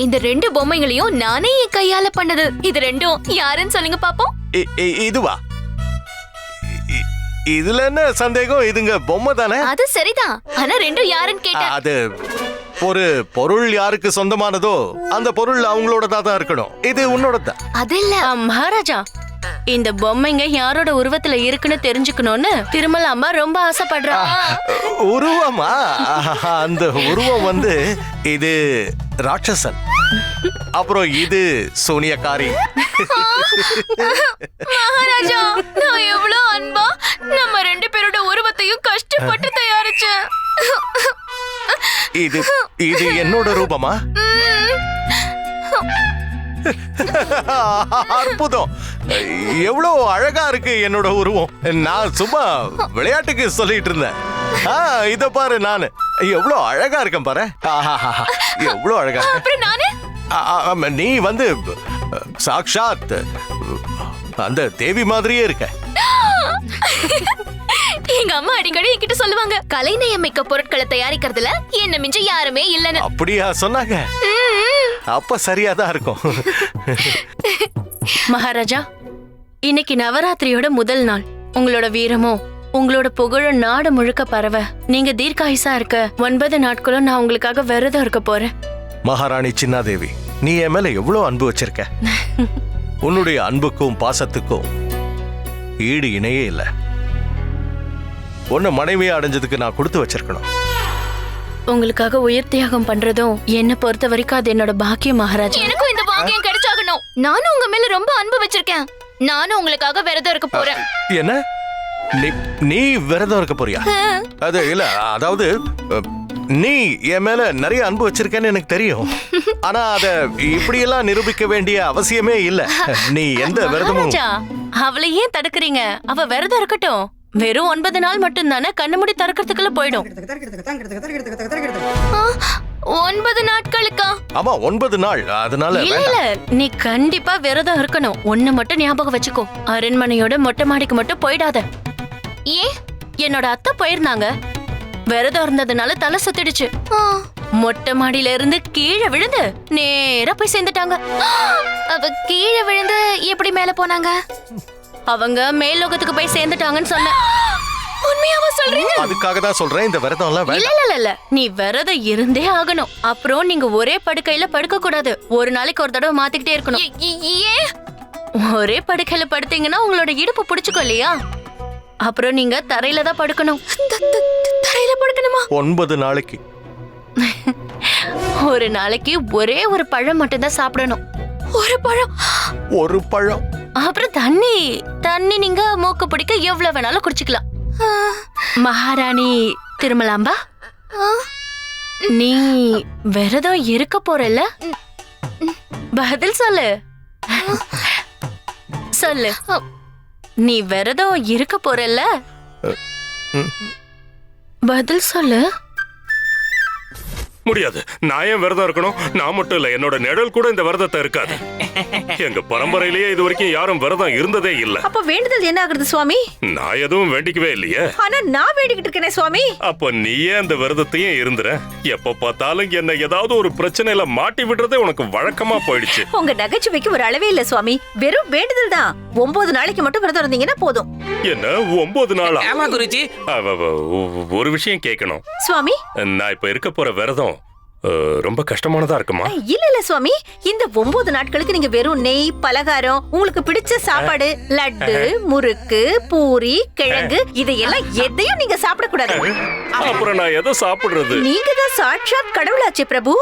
இந்த ரெண்டு பொம்மைகளையும் நானே என் கையால பண்ணது. இது ரெண்டும் யாருன்னு சொல்லுங்க பாப்போம். இதுவா? இதுல என்ன சந்தேகம், இதுங்க பொம்மை தானே? அது சரிதான், ஆனா ரெண்டும் யாருன்னு கேட்டேன். அது ஒரு பொருள் யாருக்கு சொந்தமானதோ அந்த பொருள் அவங்களோட தான் இருக்கணும். இது உன்னோட தான். அது இல்ல மகாராஜா, இந்த பொம்மைங்க யாரோட உருவத்துல இருக்குன்னு தெரிஞ்சுக்கணும்னு திருமலாம்பா ரொம்ப ஆசைப்படுறா. உருவமா? அந்த உருவம் வந்து இது ராட்சசன், அப்புறம் இது சோனியக்காரி. மகாராஜா, நான் எவ்வளவு அன்பா நம்ம ரெண்டு பேரோட உருவத்தையும் கஷ்டப்பட்டு தயாரிச்சேன். இது இது என்னோட ரூபமா? அற்புதம், எவ்வளவு அழகா இருக்கு என்னோட உருவம். நான் சும்மா விளையாட்டுக்கு சொல்லிட்டு இருந்தேன். இத பாரு, நானு எவ்வளவு அழகா இருக்கேன் பாரு. எவ்வளவு அழகா. அப்புறம் நானு? நீ வந்து சாக்ஷாத் அந்த தேவி மாதிரியே இருக்க. எங்க அம்மா அடிக்கடி என்கிட்ட சொல்லுவாங்க, கலைநயமிக்க பொருட்களை தயாரிக்கிறதுல என்ன மிஞ்ச யாருமே இல்லன்னு. அப்படியா சொன்னாங்க? அப்ப சரியாதான் இருக்கும். மகாராஜா, இன்னைக்கு நவராத்திரியோட முதல் நாள். உங்களோட வீரமும் உங்களோட புகழும் நாடு முழுக்க பரவ நீங்க தீர்க்காயுசா இருக்க 9 நாட்களும் நான் உங்களுக்காக விரதம் இருக்க போறேன். மகாராணி சின்னாதேவி, நீ என் மேல எவ்வளவு அன்பு வச்சிருக்க. உன்னுடைய அன்புக்கும் பாசத்துக்கும் ஈடு இணையே இல்ல. உன்னை மனைவியா அடைஞ்சதுக்கு நான் கொடுத்து வச்சிருக்கணும். உங்களுக்காக உயிர் தியாகம் பண்றதும் என்ன பொறுத்த வரைக்கும் அது என்னோட பாக்கியம் மகாராஜா. எனக்கும் இந்த பாக்கியம் கிடைச்சாகணும். நானும் உங்க மேல ரொம்ப அன்பு வச்சிருக்கேன். நானும் உங்களுக்காக விரதம் இருக்க போறேன். என்ன? நீ விரதம் இருக்க போறியா? அது இல்ல, அதாவது நீ என் மேல நிறைய அன்பு வச்சிருக்கேன்னு எனக்கு தெரியும். ஆனா அத இப்படி எல்லாம் நிரூபிக்க வேண்டிய அவசியமே இல்ல. நீ எந்த விரதமும். அவளை ஏன் தடுக்கிறீங்க? அவ விரதம் இருக்கட்டும். வெறும் 9 நாள் மட்டும் தானே, கண்ணு மூடி திறக்கிறதுக்குள்ள போயிடும். 9 நாட்களுக்கா? ஆமா, 9 நாள். அதனால இல்ல, நீ கண்டிப்பா விரதம் இருக்கணும். ஒண்ணு மட்டும் ஞாபகம் வச்சுக்கோ, அரண்மனையோட மொட்டை மாடிக்கு மட்டும் போயிடாத. ஏன்? என்னோட அத்தை போயிருந்தாங்க. விரதம் இருந்ததுனால தலை சுத்திடுச்சு. மொட்டை மாடியில இருந்து கீழே விழுந்து நேரா போய் சேர்ந்துட்டாங்க. அவ கீழே விழுந்து எப்படி மேல போனாங்க? அவங்க மேல்லோகத்துக்கு போய் சேர்ந்துட்டாங்கன்னு சொன்னேன். உண்மையாவா சொல்றீங்க? அதுக்காக தான் சொல்றேன், இந்த விரதம் எல்லாம் இல்ல இல்ல இல்ல, நீ விரதம் இருந்தே ஆகணும். அப்புறம் நீங்க ஒரே படுக்கையில படுக்க கூடாது. ஒரு நாளைக்கு ஒரு தடவை மாத்திக்கிட்டே இருக்கணும். ஏன்? ஒரே படுக்கையில படுத்தீங்கன்னா உங்களோட இடுப்பு பிடிச்சுக்கோ இல்லையா? அப்புறம் நீங்க தரையில தான் படுக்கணும். தரையில படுக்கணுமா? 9 நாளைக்கு. ஒரு நாளைக்கு ஒரே ஒரு பழம் மட்டும் தான் சாப்பிடணும். ஒரு பழம்? ஒரு பழம். அப்புறம் தண்ணி நீங்க மூக்கு பிடிக்க எவ்வளவு வேணாலும் குடிச்சுக்கலாம். மகாராணி திருமலாம்பா, நீ விரதம் இருக்க போறல்ல? பதில் சொல்லு. சொல்லு, நீ விரதம் இருக்க போறல்ல? பதில் சொல்லு. முடியாது. நான் ஏன் விரதம் இருக்கணும்? நான் மட்டும் இல்ல, என்னோட நிழல் கூட இந்த விரதத்தை இருக்காது. எங்க பரம்பரையிலேயே இது வரைக்கும் யாரும் விரதம் இருந்ததே இல்ல. அப்ப வேண்டுதல் என்ன ஆகுறது சுவாமி? நான் எதுவும் வேண்டிக்கவே இல்லையே. ஆனா நான் வேண்டிக்கிட்டு இருக்கேனே சுவாமி. அப்ப நீயே அந்த விரதத்தையும் இருந்துற. எப்ப பார்த்தாலும் என்ன ஏதாவது ஒரு பிரச்சனையில மாட்டி விடுறதே உனக்கு வழக்கமா போயிடுச்சு. உங்க நகைச்சுவைக்கு ஒரு அளவே இல்ல சுவாமி. வெறும் வேண்டுதல் தான். 9 நாளைக்கு மட்டும் விரதம் இருந்தீங்கன்னா போதும். என்ன 9 நாளா? ஆமா குருஜி. ஒரு விஷயம் கேட்கணும். சுவாமி நான் இப்ப இருக்க போற விரதம் ரொம்ப கஷ்டமானதா இருக்குமா? இல்ல சுவாமி, இந்த 9 நாட்களுக்கு நீங்க வெறும் நெய், பலகாரம், உங்களுக்கு பிடிச்ச சாப்பாடு, லட்டு, முறுக்கு, பூரி, கிழங்கு இதையெல்லாம் எதையும் நீங்க சாப்பிடக்கூடாது. அப்புறம் நான் எதை சாப்பிடுறது? நீங்க தான் சாட்சாத் கடவுளாச்சே பிரபு.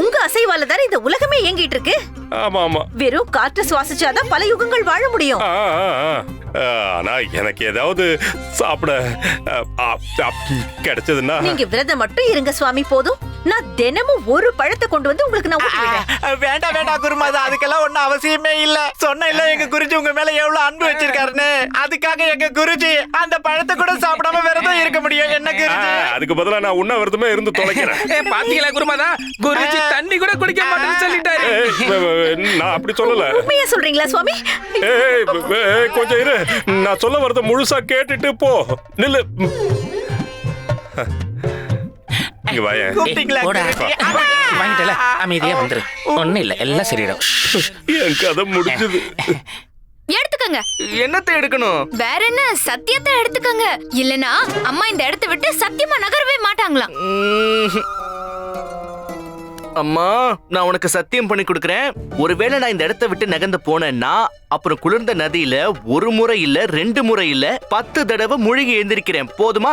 உங்க அசைவால தானே இந்த உலகமே இயங்கிட்டு இருக்கு. ஆமா ஆமா. வெறும் காற்று சுவாசிச்சாதான் பல யுகங்கள் வாழ முடியும். ஆனா எனக்கு ஏதாவது சாப்பிட கிடைச்சதுன்னா. நீங்க விரதம் மட்டும் இருங்க சுவாமி, போதும். நான் தினமும் ஒரு பழத்தை கொண்டு வந்து உங்களுக்கு நான் ஊட்டி விடுறேன். வேண்டாம் வேண்டாம் குருமாதா, அதுக்கெல்லாம் ஒண்ணும் அவசியமே இல்ல. சொன்ன இல்ல எங்க குருஜி உங்க மேல எவ்வளவு அன்பு வச்சிருக்காருன்னு. அதுக்காக எங்க குருஜி அந்த பழத்தை கூட சாப்பிடாம விரதம் இருக்க முடியும். என்ன குருஜி? அதுக்கு பதிலா நான் உண்ண விரதமே இருந்து தொலைக்கிறேன். பாத்தீங்களா குருமாதா, குருஜி தண்ணி கூட குடிக்க மாட்டேன்னு சொல்லிட்டாரு. நான் அப்படி சொல்லல. உண்மையா சொல்றீங்களா சுவாமி? கொஞ்சம் இரு, நான் சொல்ல வரத முழுசா கேட்டுட்டு போ. நில்லு. இங்க வாயே. வாங்கிட்டல, அமைதியா வந்துரு. ஒண்ணும் இல்ல, எல்லாம் சரியிடும். என் கதை முடிஞ்சது. எடுத்துக்கங்க. என்னத்தை எடுக்கணும்? வேற என்ன, சத்தியத்தை எடுத்துக்கங்க. இல்லனா அம்மா இந்த இடத்தை விட்டு சத்தியமா நகரவே மாட்டாங்களாம். அம்மா, நான் உனக்கு சத்தியம் பண்ணி கொடுக்கறேன். ஒருவேளை நான் இந்த இடத்தை விட்டு நகர்ந்து போனேன்னா அப்புறம் குளிர்ந்த நதியில ஒரு முறை இல்ல 2 முறை இல்ல 10 தடவை முழுகி எழுந்திருக்கிறேன். போதுமா?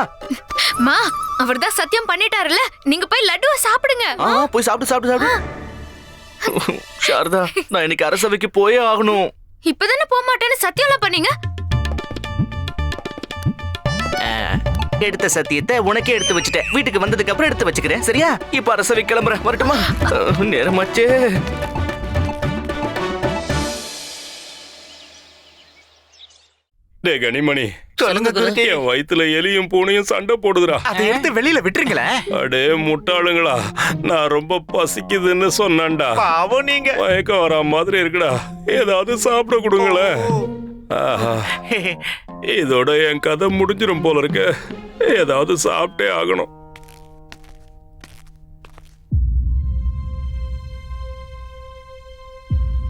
மா, அவர்தான் சத்தியம் பண்ணிட்டாருல, நீங்க போய் லட்டுவை சாப்பிடுங்க. போய் சாப்பிடு சாப்பிடு சாப்பிடு. சாரதா, நான் இன்னைக்கு அரசவைக்கு போயே ஆகணும். இப்பதானே போக மாட்டேன்னு சத்தியம்லாம் பண்ணீங்க. எடுத்த சத்தியத்தை உனக்கே எடுத்து வச்சுட்டேன். வீட்டுக்கு வந்ததுக்கு அப்புறம் எடுத்து வச்சுக்கிறேன். சரியா? இப்ப அரசவை கிளம்புறேன். வரட்டுமா? நேரமாச்சே. டே கனிமணி, என் வயித்துல எலியும் பூனையும் சண்டை போடுதுடா. அதை எடுத்து வெளியில விட்டுருங்களேன். அடே முட்டாளுங்களா, நான் ரொம்ப பசிக்குதுன்னு சொன்னான்டா. பாவம் நீங்க. மயக்கம் வரா மாதிரி இருக்குடா, ஏதாவது சாப்பிட கொடுங்களேன். இதோட என் கதை முடிஞ்சிரும் போல இருக்கு. ஏதாவது சாப்பிட்டே ஆகணும்.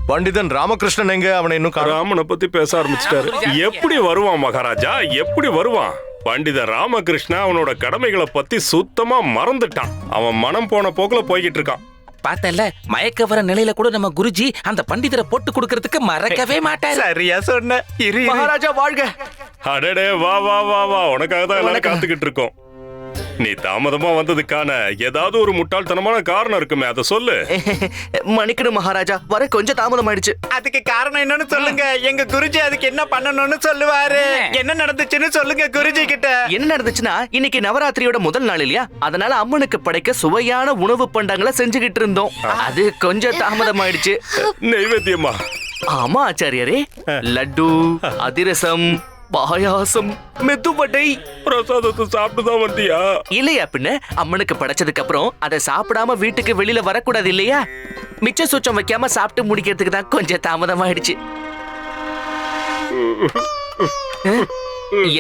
பண்டிதன் ராமகிருஷ்ணன் எங்க? அவனை இன்னும் ராமனை பத்தி பேச ஆரம்பிச்சிட்டாரு. எப்படி வருவான் மகாராஜா, எப்படி வருவான்? பண்டிதன் ராமகிருஷ்ணா அவனோட கடமைகளை பத்தி சுத்தமா மறந்துட்டான். அவன் மனம் போன போக்குல போய்கிட்டு இருக்கான். பார்த்தல, மயக்க வர நிலையில கூட நம்ம குருஜி அந்த பண்டிதரை போட்டு கொடுக்கறதுக்கு மறக்கவே மாட்டாரு. சரியா சொன்ன. மகாராஜா வாழ்க. அடடே, வா வா வா வா, உனக்காக தான் எல்லாரும் காத்துக்கிட்டு இருக்கோம். நீ தாமதமா வந்ததுக்கான ஏதாவது ஒரு முட்டாள்தனமான காரணம் இருக்குமே, அதை சொல்லு. மன்னிக்கணும் மகாராஜா, வர கொஞ்சம் தாமதம் ஆயிடுச்சு. அதுக்கு காரணம் என்னன்னு சொல்லுங்க. எங்க குருஜி அதுக்கு என்ன பண்ணணும்னு சொல்லுவாரு. என்ன நடந்துச்சுன்னு சொல்லுங்க குருஜி கிட்ட. என்ன நடந்துச்சுன்னா, இன்னைக்கு நவராத்திரியோட முதல் நாள் இல்லையா, அதனால அம்மனுக்கு படைக்க சுவையான உணவு பண்டங்களை செஞ்சுக்கிட்டு இருந்தோம். அது கொஞ்சம் தாமதம் ஆயிடுச்சு. நைவேத்தியமா? ஆமா ஆச்சாரியரே, லட்டு, அதிரசம், பாயாசம், மெதுவடை, பிரசாதத்தை சாப்பிட்டு தான் வந்தியா? இல்லையா பின்ன, அம்மனுக்கு படைச்சதுக்கு அப்புறம் அதை சாப்பிடாம வீட்டுக்கு வெளியில வரக்கூடாது இல்லையா? மிச்ச சுச்சம் வைக்காம சாப்பிட்டு முடிக்கிறதுக்கு தான் கொஞ்சம் தாமதம் ஆயிடுச்சு.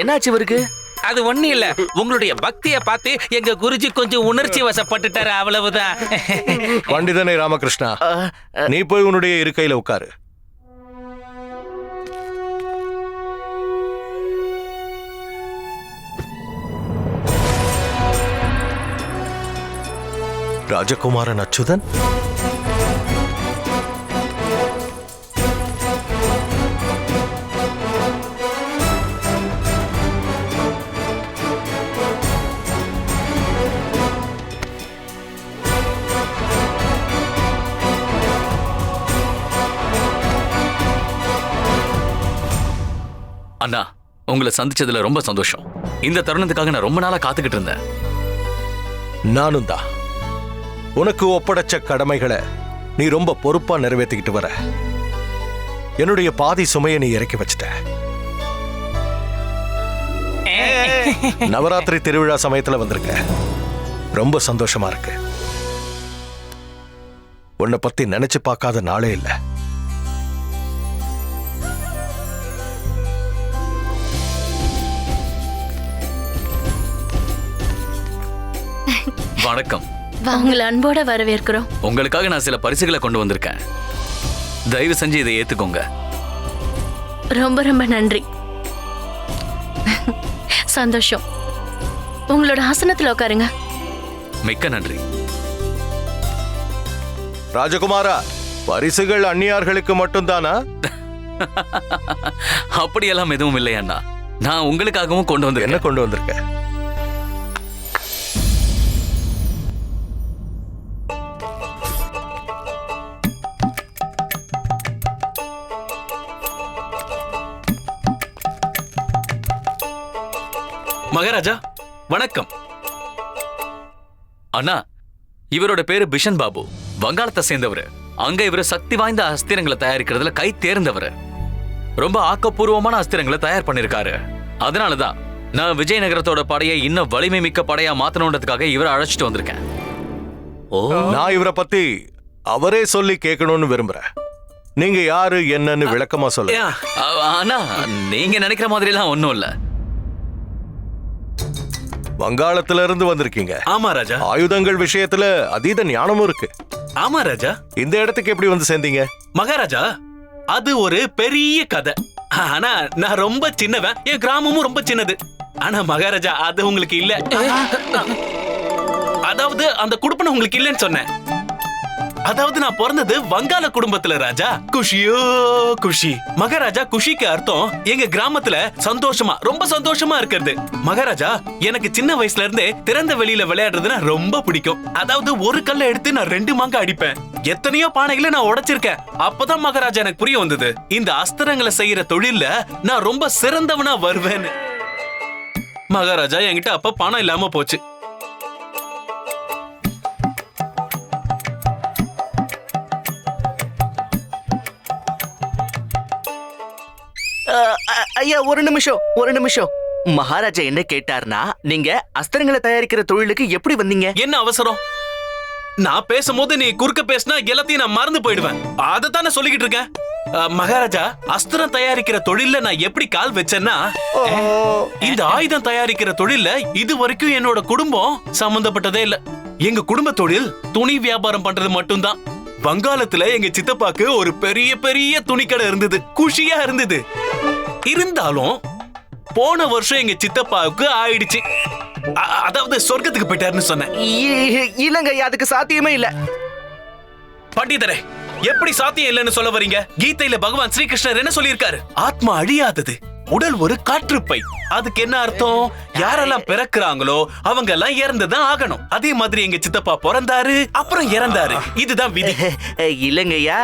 என்னாச்சு இவருக்கு? அது ஒண்ணு இல்ல, உங்களுடைய பக்திய பார்த்து எங்க குருஜி கொஞ்சம் உணர்ச்சி வசப்பட்டுட்டாரு, அவ்வளவுதான். பண்டிதனை ராமகிருஷ்ணா, நீ போய் உன்னுடைய இருக்கையில உட்காரு. ராஜகுமாரன் அச்சுதன், அண்ணா, உங்களை சந்திச்சதுல ரொம்ப சந்தோஷம். இந்த தருணத்துக்காக நான் ரொம்ப நாளா காத்துக்கிட்டு இருந்தேன். நானும் தான். உனக்கு ஒப்படைச்ச கடமைகளை நீ ரொம்ப பொறுப்பா நிறைவேற்றிக்கிட்டு வர. என்னுடைய பாதி சுமையை நீ இறக்கி வச்சிட்ட. நவராத்திரி திருவிழா சமயத்துல வந்திருக்க, ரொம்ப சந்தோஷமா இருக்கு. உன்னை பத்தி நினைச்சு பார்க்காத நாளே இல்லை. வணக்கம். உங்களை அன்போட வரவேற்கிறோம். உங்களுக்காக நான் சில பரிசுகளை கொண்டு வந்திருக்கேன். தயவு செஞ்சு இதை ஏத்துக்கோங்க. ரொம்ப ரொம்ப நன்றி. சந்தோஷம். உங்களோட ஆசனத்துல உட்காருங்க. மிக்க நன்றி. ராஜகுமாரா, பரிசுகள் அந்நியார்களுக்கு மட்டும்தானா? அப்படியெல்லாம் எதுவும் இல்லை அண்ணா. நான் உங்களுக்காகவும் கொண்டு வந்து என்ன கொண்டு வந்திருக்க? மகாராஜா வணக்கம். அண்ணா, இவரோட பேரு பிஷன் பாபு. வங்காளத்தை சேர்ந்தவர். அங்க இவர் சக்தி வாய்ந்த அஸ்திரங்களை தயாரிக்கிறதுல கை தேர்ந்தவர். ரொம்ப ஆக்கப்பூர்வமான அஸ்திரங்களை தயார் பண்ணிருக்காரு. அதனாலதான் நான் விஜயநகரத்தோட படையை இன்னும் வலிமை மிக்க படையா மாத்தணுன்றதுக்காக இவரை அழைச்சிட்டு வந்திருக்கேன். நான் இவரை பத்தி அவரே சொல்லி கேட்கணும்னு விரும்புறேன். நீங்க யாரு என்னன்னு விளக்கமா சொல்லுங்க. அண்ணா, நீங்க நினைக்கிற மாதிரி எல்லாம் ஒண்ணும் இல்ல. வங்காளத்துல இருந்து வந்திருக்கீங்க. ஆமா ராஜா. ஆயுதங்கள் விஷயத்துல அதீத ஞானமும் இருக்கு. ஆமா ராஜா. இந்த இடத்துக்கு எப்படி வந்து சேர்ந்தீங்க? மகாராஜா, அது ஒரு பெரிய கதை. ஆனா நான் ரொம்ப சின்னவன், என் கிராமமும் ரொம்ப சின்னது. ஆனா மகாராஜா, அது உங்களுக்கு இல்ல. அதாவது அந்த குடும்பம் உங்களுக்கு இல்லைன்னு சொன்னேன். அதாவது நான் பிறந்தது வங்காள குடும்பத்துல ராஜா. குஷியோ குஷி. மகாராஜா, குஷிக்கு அர்த்தம் எங்க கிராமத்துல சந்தோஷமா, ரொம்ப சந்தோஷமா இருக்கிறது. மகாராஜா, எனக்கு சின்ன வயசுல இருந்தே திறந்த வெளியில விளையாடுறதுன்னா ரொம்ப பிடிக்கும். அதாவது ஒரு கல்லை எடுத்து நான் 2 மாங்க அடிப்பேன். எத்தனையோ பானைகளை நான் உடைச்சிருக்கேன். அப்பதான் மகாராஜா எனக்கு புரிய வந்தது, இந்த அஸ்திரங்களை செய்யற தொழில்ல நான் ரொம்ப சிறந்தவனா வருவேன்னு. மகாராஜா, என்கிட்ட அப்ப பணம் இல்லாம போச்சு. ஐயா, ஒரு நிமிஷம். மகாராஜா என்ன கேட்டார்னா, நீங்க அஸ்திரங்களை தயாரிக்கிற தொழிலுக்கு எப்படி வந்தீங்க? என்ன அவசரம்? நான் பேசும்போது நீ குறுக்க பேசினா எல்லாத்தையும் நான் மறந்து போயிடுவேன். அதைத்தானே சொல்லிக்கிட்டு இருக்கேன். மகாராஜா, அஸ்திரம் தயாரிக்கிற தொழில்ல நான் எப்படி கால் வச்சேன்னா, இந்த ஆயுதம் தயாரிக்கிற தொழில்ல இது வரைக்கும் என்னோட குடும்பம் சம்பந்தப்பட்டதே இல்ல. எங்க குடும்ப தொழில் துணி வியாபாரம் பண்றது மட்டும்தான். வங்காளத்துல எங்க சித்தப்பாக்கு ஒரு பெரிய பெரிய துணிக்கடை இருந்தது. குஷியா இருந்தது. இருந்தாலும் போன வருஷம் எங்க சித்தப்பாவுக்கு ஆயிடுச்சு. அதாவது சொர்க்கத்துக்கு போயிட்டாருன்னு சொன்னேன். இல்லங்க, அதுக்கு சாத்தியமே இல்ல. பண்டிதரே, எப்படி சாத்தியம் இல்லைன்னு சொல்ல வரீங்க? கீதையில பகவான் ஸ்ரீகிருஷ்ணர் என்ன சொல்லியிருக்காரு? ஆத்மா அழியாதது, உடல் ஒரு காற்றுப்பை. அதுக்கு என்ன அர்த்தம்? யாரெல்லாம் பிறக்குறாங்களோ அவங்க எல்லாம் இறந்துதான் ஆகணும். அதே மாதிரி எங்க சித்தப்பா பிறந்தாரு, அப்புறம் இறந்தாரு. இதுதான் விதி. இல்லங்கய்யா,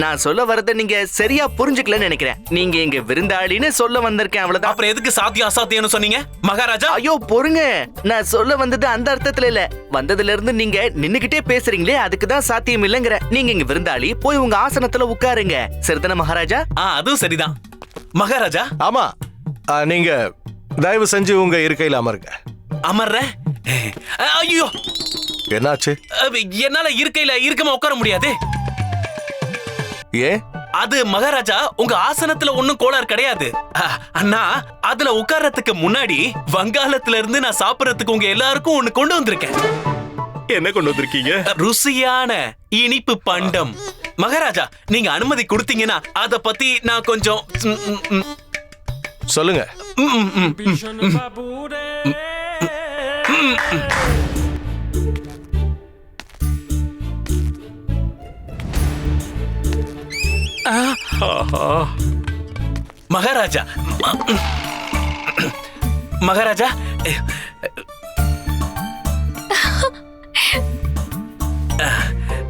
நான் சொல்ல வரத நீங்க சரியா புரிஞ்சுக்கலன்னு நினைக்கிறேன். நீங்க எங்க விருந்தாளின்னு சொல்ல வந்திருக்கேன், அவ்வளவுதான். அப்புறம் எதுக்கு சாத்தியம் அசாத்தியம்னு சொன்னீங்க மகாராஜா? ஐயோ பொறுங்க, நான் சொல்ல வந்தது அந்த அர்த்தத்துல இல்ல. வந்ததுல இருந்து நீங்க நின்னுகிட்டே பேசுறீங்களே, அதுக்குதான் சாத்தியம் இல்லங்கிற. நீங்க எங்க விருந்தாளி, போய் உங்க ஆசனத்துல உட்காருங்க. சரிதானே மகாராஜா? அதுவும் சரிதான் மகாராஜா. ஆமா, நீங்க தயவு செஞ்சு உங்க இருக்கையில அமருங்க. அமர்றேன். ஐயோ, என்னாச்சு? என்னால இருக்கையில இருக்கமா உட்கார முடியாது. ஏன்? அது மகாராஜா, உங்க ஆசனத்துல ஒண்ணும் கோளாறு கிடையாது. அண்ணா, அதுல உட்கார்றதுக்கு முன்னாடி வங்காளத்துல இருந்து நான் சாப்பிடறதுக்கு உங்க எல்லாருக்கும் ஒண்ணு கொண்டு வந்திருக்கேன். என்ன கொண்டு வந்திருக்கீங்க? ருசியான இனிப்பு பண்டம். மகாராஜா, நீங்க அனுமதி கொடுத்தீங்கன்னா அத பத்தி நான் கொஞ்சம் சொல்லுங்க. மகாராஜா, மகாராஜா,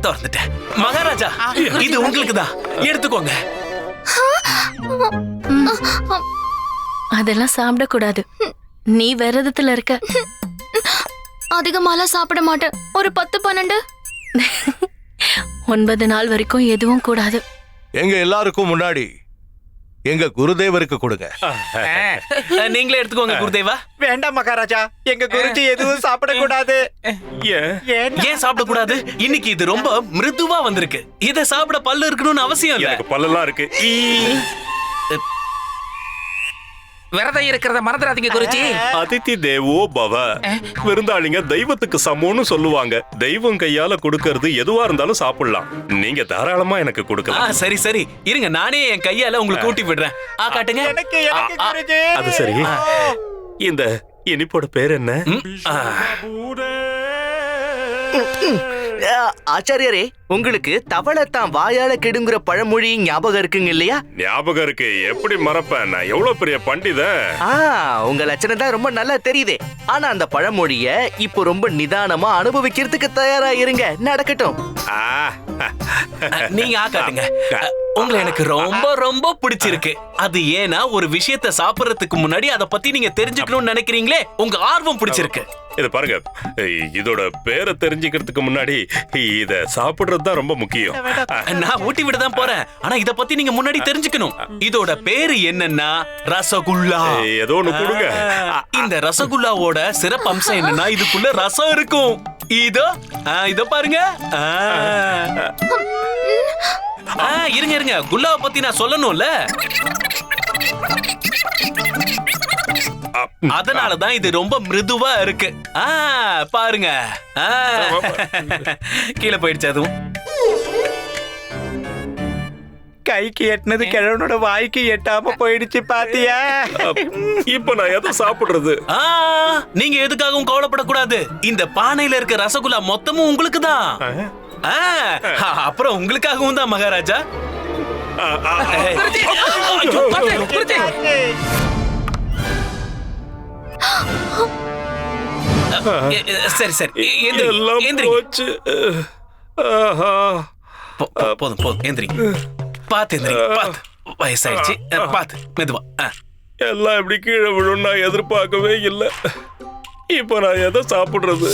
திறந்துட்டேன். மகாராஜா, இது உங்களுக்கு தான், எடுத்துக்கோங்க. அதெல்லாம் சாப்பிடக்கூடாது. நீ விரதத்துல இருக்க. அதிகமாலாம் சாப்பிட மாட்டேன். ஒரு 10-12. 9 நாள் வரைக்கும் எதுவும் கூடாது. எங்க எல்லாருக்கும் முன்னாடி எங்க குருதேவருக்கு கொடுங்க. நீங்களே எடுத்துக்கோங்க குருதேவா. வேண்டாம் மகாராஜா, எங்க குருஜி எதுவும் சாப்பிடக்கூடாது. ஏன் சாப்பிடக்கூடாது? இன்னைக்கு இது ரொம்ப மிருதுவா வந்திருக்கு. இத சாப்பிட பல்லு இருக்கணும்னு அவசியம் இல்ல. எனக்கு பல்லெல்லாம் இருக்கு. விரதம் இருக்கிறத மறந்துடாதீங்க குருஜி. அதிதி தேவோ பவ. விருந்தாளிங்க தெய்வத்துக்கு சமம்னு சொல்லுவாங்க. தெய்வம் கையால கொடுக்கறது எதுவா இருந்தாலும் சாப்பிடலாம். நீங்க தாராளமா எனக்கு கொடுக்கலாம். சரி சரி, இருங்க, நானே என் கையால உங்களுக்கு ஊட்டி விடுறேன். காட்டுங்க. அது சரி, இந்த இனிப்போட பேர் என்ன? ஆச்சாரியரே, உங்களுக்கு தவளைத்தான் வாயால கெடுங்கிற பழமொழி ஞாபகம் இருக்குங்க இல்லையா? ஞாபகம் இருக்கு. எப்படி மறப்பேன்? நான் எவ்வளவு பெரிய பண்டிதன். உங்க லட்சணம் தான் ரொம்ப நல்லா தெரியுதே. ஆனா அந்த பழமொழிய இப்போ ரொம்ப நிதானமா அனுபவிக்கிறதுக்கு தயாரா இருங்க. நடக்கட்டும். நீங்க ஆக்காட்டுங்க. உங்களை எனக்கு ரொம்ப ரொம்ப பிடிச்சிருக்கு. அது ஏன்னா ஒரு விஷயத்தை சாப்பிடறதுக்கு முன்னாடி அதை பத்தி நீங்க தெரிஞ்சுக்கணும்னு நினைக்கிறீங்களே, உங்க ஆர்வம் பிடிச்சிருக்கு. இத பாருங்க, இதோட பேரை தெரிஞ்சுக்கிறதுக்கு முன்னாடி இத சாப்பிடுறது தான் ரொம்ப முக்கியம். நான் ஊட்டி விட தான் போறேன். ஆனா இத பத்தி நீங்க முன்னாடி தெரிஞ்சுக்கணும். இதோட பேரு என்னன்னா ரசகுல்லா. ஏதோ ஒண்ணு கொடுங்க. இந்த ரசகுல்லாவோட சிறப்பு அம்சம் என்னன்னா இதுக்குள்ள ரசம் இருக்கும். இதோ பாருங்க. இருங்க, குல்லாவை பத்தி நான் சொல்லணும்ல. அதனாலதான் இது ரொம்ப மிருதுவா இருக்கு. பாருங்க, கீழே போயிடுச்சு. அதுவும் கைக்கு எட்டினது கிழவனோட வாய்க்கு எட்டாம போயிடுச்சு. பாத்தியா? இப்ப நான் எதை சாப்பிடுறது? நீங்க எதுக்காகவும் கவலைப்படக்கூடாது. இந்த பானையில இருக்க ரசகுல்லா மொத்தமும் உங்களுக்கு தான். அப்புறம் உங்களுக்காகவும் தான் மகாராஜா. சரி சரி, போதும் போதும், எந்திரிங்க. பாத்து எந்திரிங்க, பாத்து. வயசாயிடுச்சு, பாத்து மெதுவா. எல்லாம் எப்படி கீழே விழும் நான் எதிர்பார்க்கவே இல்லை. இப்ப நான் எதை சாப்பிடுறது?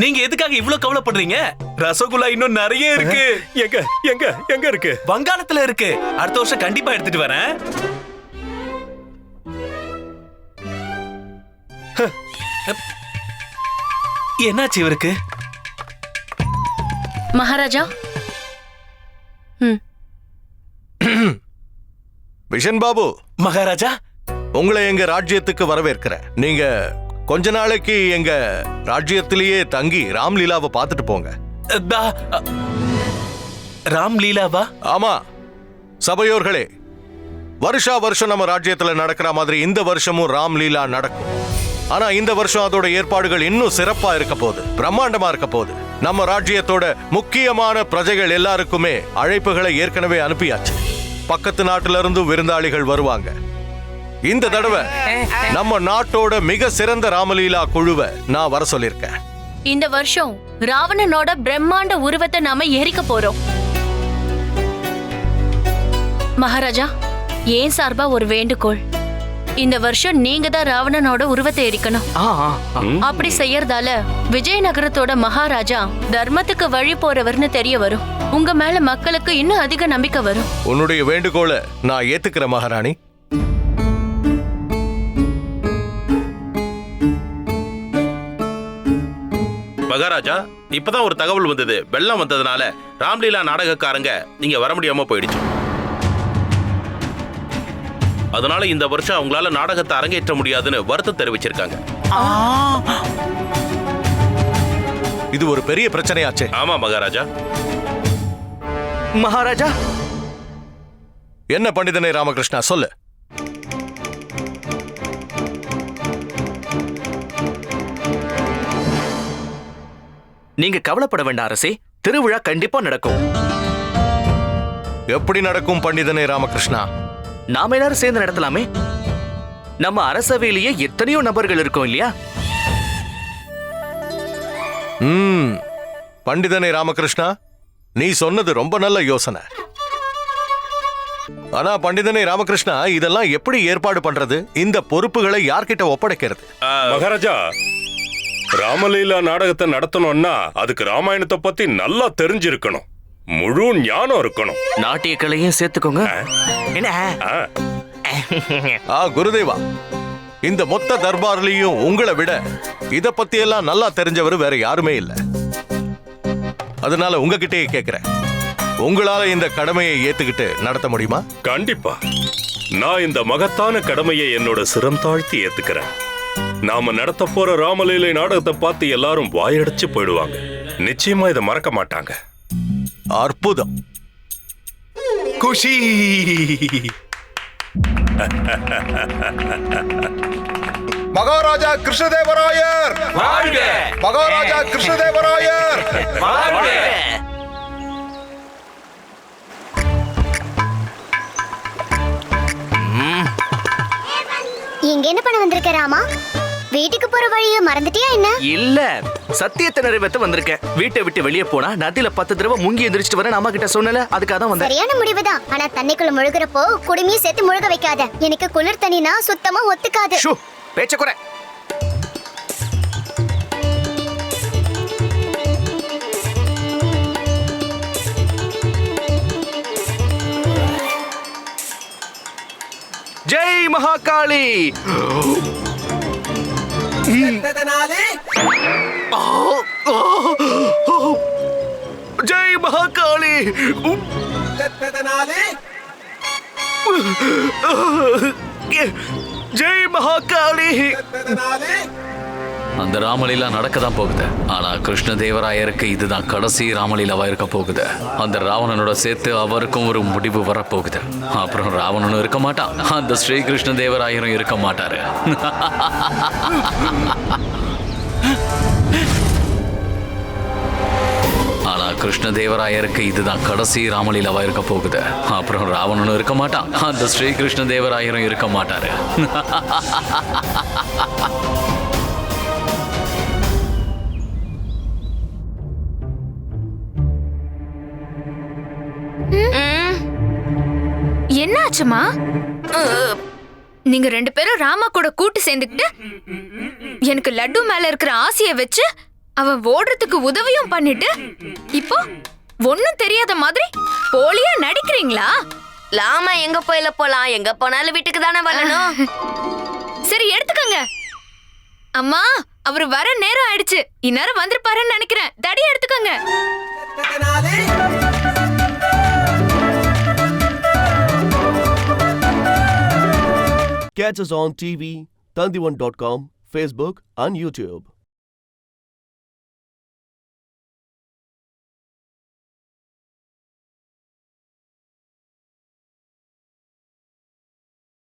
நீங்க எதுக்காக இவ்வளவு கவலைப்படுறீங்க? ரசகுல்லா இன்னும் நிறைய இருக்கு. எங்க எங்க எங்க இருக்கு? வங்காளத்துல இருக்கு. அடுத்த வருஷம் கண்டிப்பா எடுத்துட்டு வரேன். என்னாச்சு இவருக்கு? மகாராஜா, விஷன் பாபு. மகாராஜா, உங்களை எங்க ராஜ்யத்துக்கு வரவேற்கிறேன். நீங்க கொஞ்ச நாளைக்கு எங்க ராஜ்யத்திலேயே தங்கி ராம்லீலாவை பார்த்துட்டு போங்க. ராம்லீலாவா? ஆமா சபையோர்களே, வருஷா வருஷம் நம்ம ராஜ்யத்துல நடக்கிற மாதிரி இந்த வருஷமும் ராம்லீலா நடக்கும். ஆனா இந்த வருஷம் அதோட ஏற்பாடுகள் இன்னும் சிறப்பா இருக்க போகுது, பிரம்மாண்டமா இருக்க போகுது. நம்ம ராஜ்யத்தோட முக்கியமான பிரஜைகள் எல்லாருக்குமே அழைப்புகளை ஏற்கனவே அனுப்பியாச்சு. பக்கத்து நாட்டுல இருந்து விருந்தாளிகள் வருவாங்க. இந்த தடவை நம்ம நாட்டோட மிக சிறந்த ராமலீலா குழுவை நான் வர சொல்லிருக்கேன். இந்த வருஷம் ராவணனோட பிரம்மாண்ட உருவத்தை நாம எரிக்க போறோம். மகாராஜா, ஏன் சார்பா ஒரு வேண்டுகோள். இந்த வருஷம் நீங்க தான் ராவணனோட உருவத்தை எரிக்கணும். அப்படி செய்யறதால விஜயநகரத்தோட மகாராஜா தர்மத்துக்கு வழி போறவர்னு தெரிய வரும். உங்க மேல மக்களுக்கு இன்னும் அதிக நம்பிக்கை வரும். உன்னுடைய வேண்டுகோளை நான் ஏத்துக்கிறேன் மகாராணி. மகாராஜா, இப்பதான் ஒரு தகவல் வந்தது. வெள்ளம் வந்ததுனால ராம்லீலா நாடகக்காரங்க நீங்க வர முடியாம போயிடுச்சு. அதனால இந்த வருஷம் அவங்களால நாடகத்தை அரங்கேற்ற முடியாதுன்னு வருத்தம் தெரிவிச்சிருக்காங்க. இது ஒரு பெரிய பிரச்சனையாச்சே. ஆமா மகாராஜா. மகாராஜா, என்ன பண்டிதனே ராமகிருஷ்ணா, சொல்லு. நீங்க கவலைப்பட வேண்டாம் அரசே. திருவிழா கண்டிப்பா நடக்கும். எப்படி நடக்கும் பண்டிதனே ராமகிருஷ்ணா? நாம எல்லாரும் சேர்ந்து நடத்தலாமே. நம்ம அரசவையிலேயே எத்தனையோ நபர்கள் இருக்கோம் இல்லையா? பண்டிதனே ராமகிருஷ்ணா, நீ சொன்னது ரொம்ப நல்ல யோசனை. ஆனா பண்டிதனே ராமகிருஷ்ணா, இதெல்லாம் எப்படி ஏற்பாடு பண்றது? இந்த பொறுப்புகளை யார்கிட்ட ஒப்படைக்கிறது? மகாராஜா, ராமலீலா நாடகத்தை நடத்தணும்னா அதுக்கு ராமாயணத்தை பத்தி நல்லா தெரிஞ்சிருக்கணும், முழு ஞானம் இருக்கணும். நாட்டிய கலையும் சேர்த்துக்கோங்க. குருதேவா, இந்த மொத்த தர்பார்லயும் உங்களை விட இத பத்தி எல்லாம் நல்லா தெரிஞ்சவர் வேற யாருமே இல்ல. அதனால உங்ககிட்டயே கேக்குறேன், உங்களால இந்த கடமையை ஏத்துக்கிட்டு நடத்த முடியுமா? கண்டிப்பா. நான் இந்த மகத்தான கடமையை என்னோட சிரம் தாழ்த்தி ஏத்துக்கிறேன். நாம நடத்த போற ராமலீலை நாடகத்தை பார்த்து எல்லாரும் வாயடைச்சு போயிடுவாங்க. நிச்சயமா இதை மறக்க மாட்டாங்க. அற்புதம். குஷி. மகாராஜா கிருஷ்ணதேவராயர் வாழ்க! மகாராஜா கிருஷ்ணதேவராயர் இங்க என்ன பண்ண வந்திருக்க ராமா? வீட்டுக்கு போற வழியை மறந்துட்டியா என்ன? இல்ல, சத்தியத்தை நிறைவேற்ற வந்திருக்கேன். வீட்டை விட்டு வெளியே போனா நதியில 10 தடவை முங்கி எந்திரிச்சிட்டு வரேன் அம்மா கிட்ட சொன்னல, அதுக்காக தான் வந்தேன். சரியான முடிவுதான். ஆனா தண்ணிக்குள்ள முழுகுறப்போ குடுமியை சேர்த்து முழுக வைக்காத. எனக்கு குளிர் தண்ணினா சுத்தமா ஒத்துக்காது. ஷூ, பேச்ச குறை. ஜெய் மகாகாளி. ஜெய் மகாகாளி. ஜெய் மகாகாளி. அந்த ராமலீலா நடக்க தான் போகுது. ஆனா கிருஷ்ணதேவராயருக்கு இதுதான் கடைசி ராமலீலாவா இருக்க போகுது. அந்த ராவணனோட சேர்த்து அவருக்கும் ஒரு முடிவு வரப்போகுது. அப்புறம் ராவணனும் இருக்க மாட்டான், அந்த ஸ்ரீ கிருஷ்ணதேவராயரும் இருக்க மாட்டாரு. ஆனா கிருஷ்ணதேவராயருக்கு இதுதான் கடைசி ராமலீலாவா இருக்க போகுது. அப்புறம் ராவணனும் இருக்க மாட்டான், அந்த ஸ்ரீ கிருஷ்ணதேவராயரும் இருக்க மாட்டாரு. என்னாச்சுமா? நீங்க 2 பேரும் ராமா கூட கூட்டு சேர்ந்துக்கிட்டு எனக்கு லட்டு மேல இருக்கிற ஆசையை வச்சு அவன் ஓடுறதுக்கு உதவியும் பண்ணிட்டு இப்போ ஒண்ணும் தெரியாத மாதிரி போலியா நடிக்கிறீங்களா? லாமா எங்க போலாம், எங்க போனாலும் வீட்டுக்கு தானே வரணும். சரி எடுத்துக்கங்க. அம்மா, அவரு வர நேரம் ஆயிடுச்சு. இந்நேரம் வந்திருப்பாருன்னு நினைக்கிறேன். தடி எடுத்துக்கங்க. Catch us on TV, Tandivan.com, Facebook and YouTube.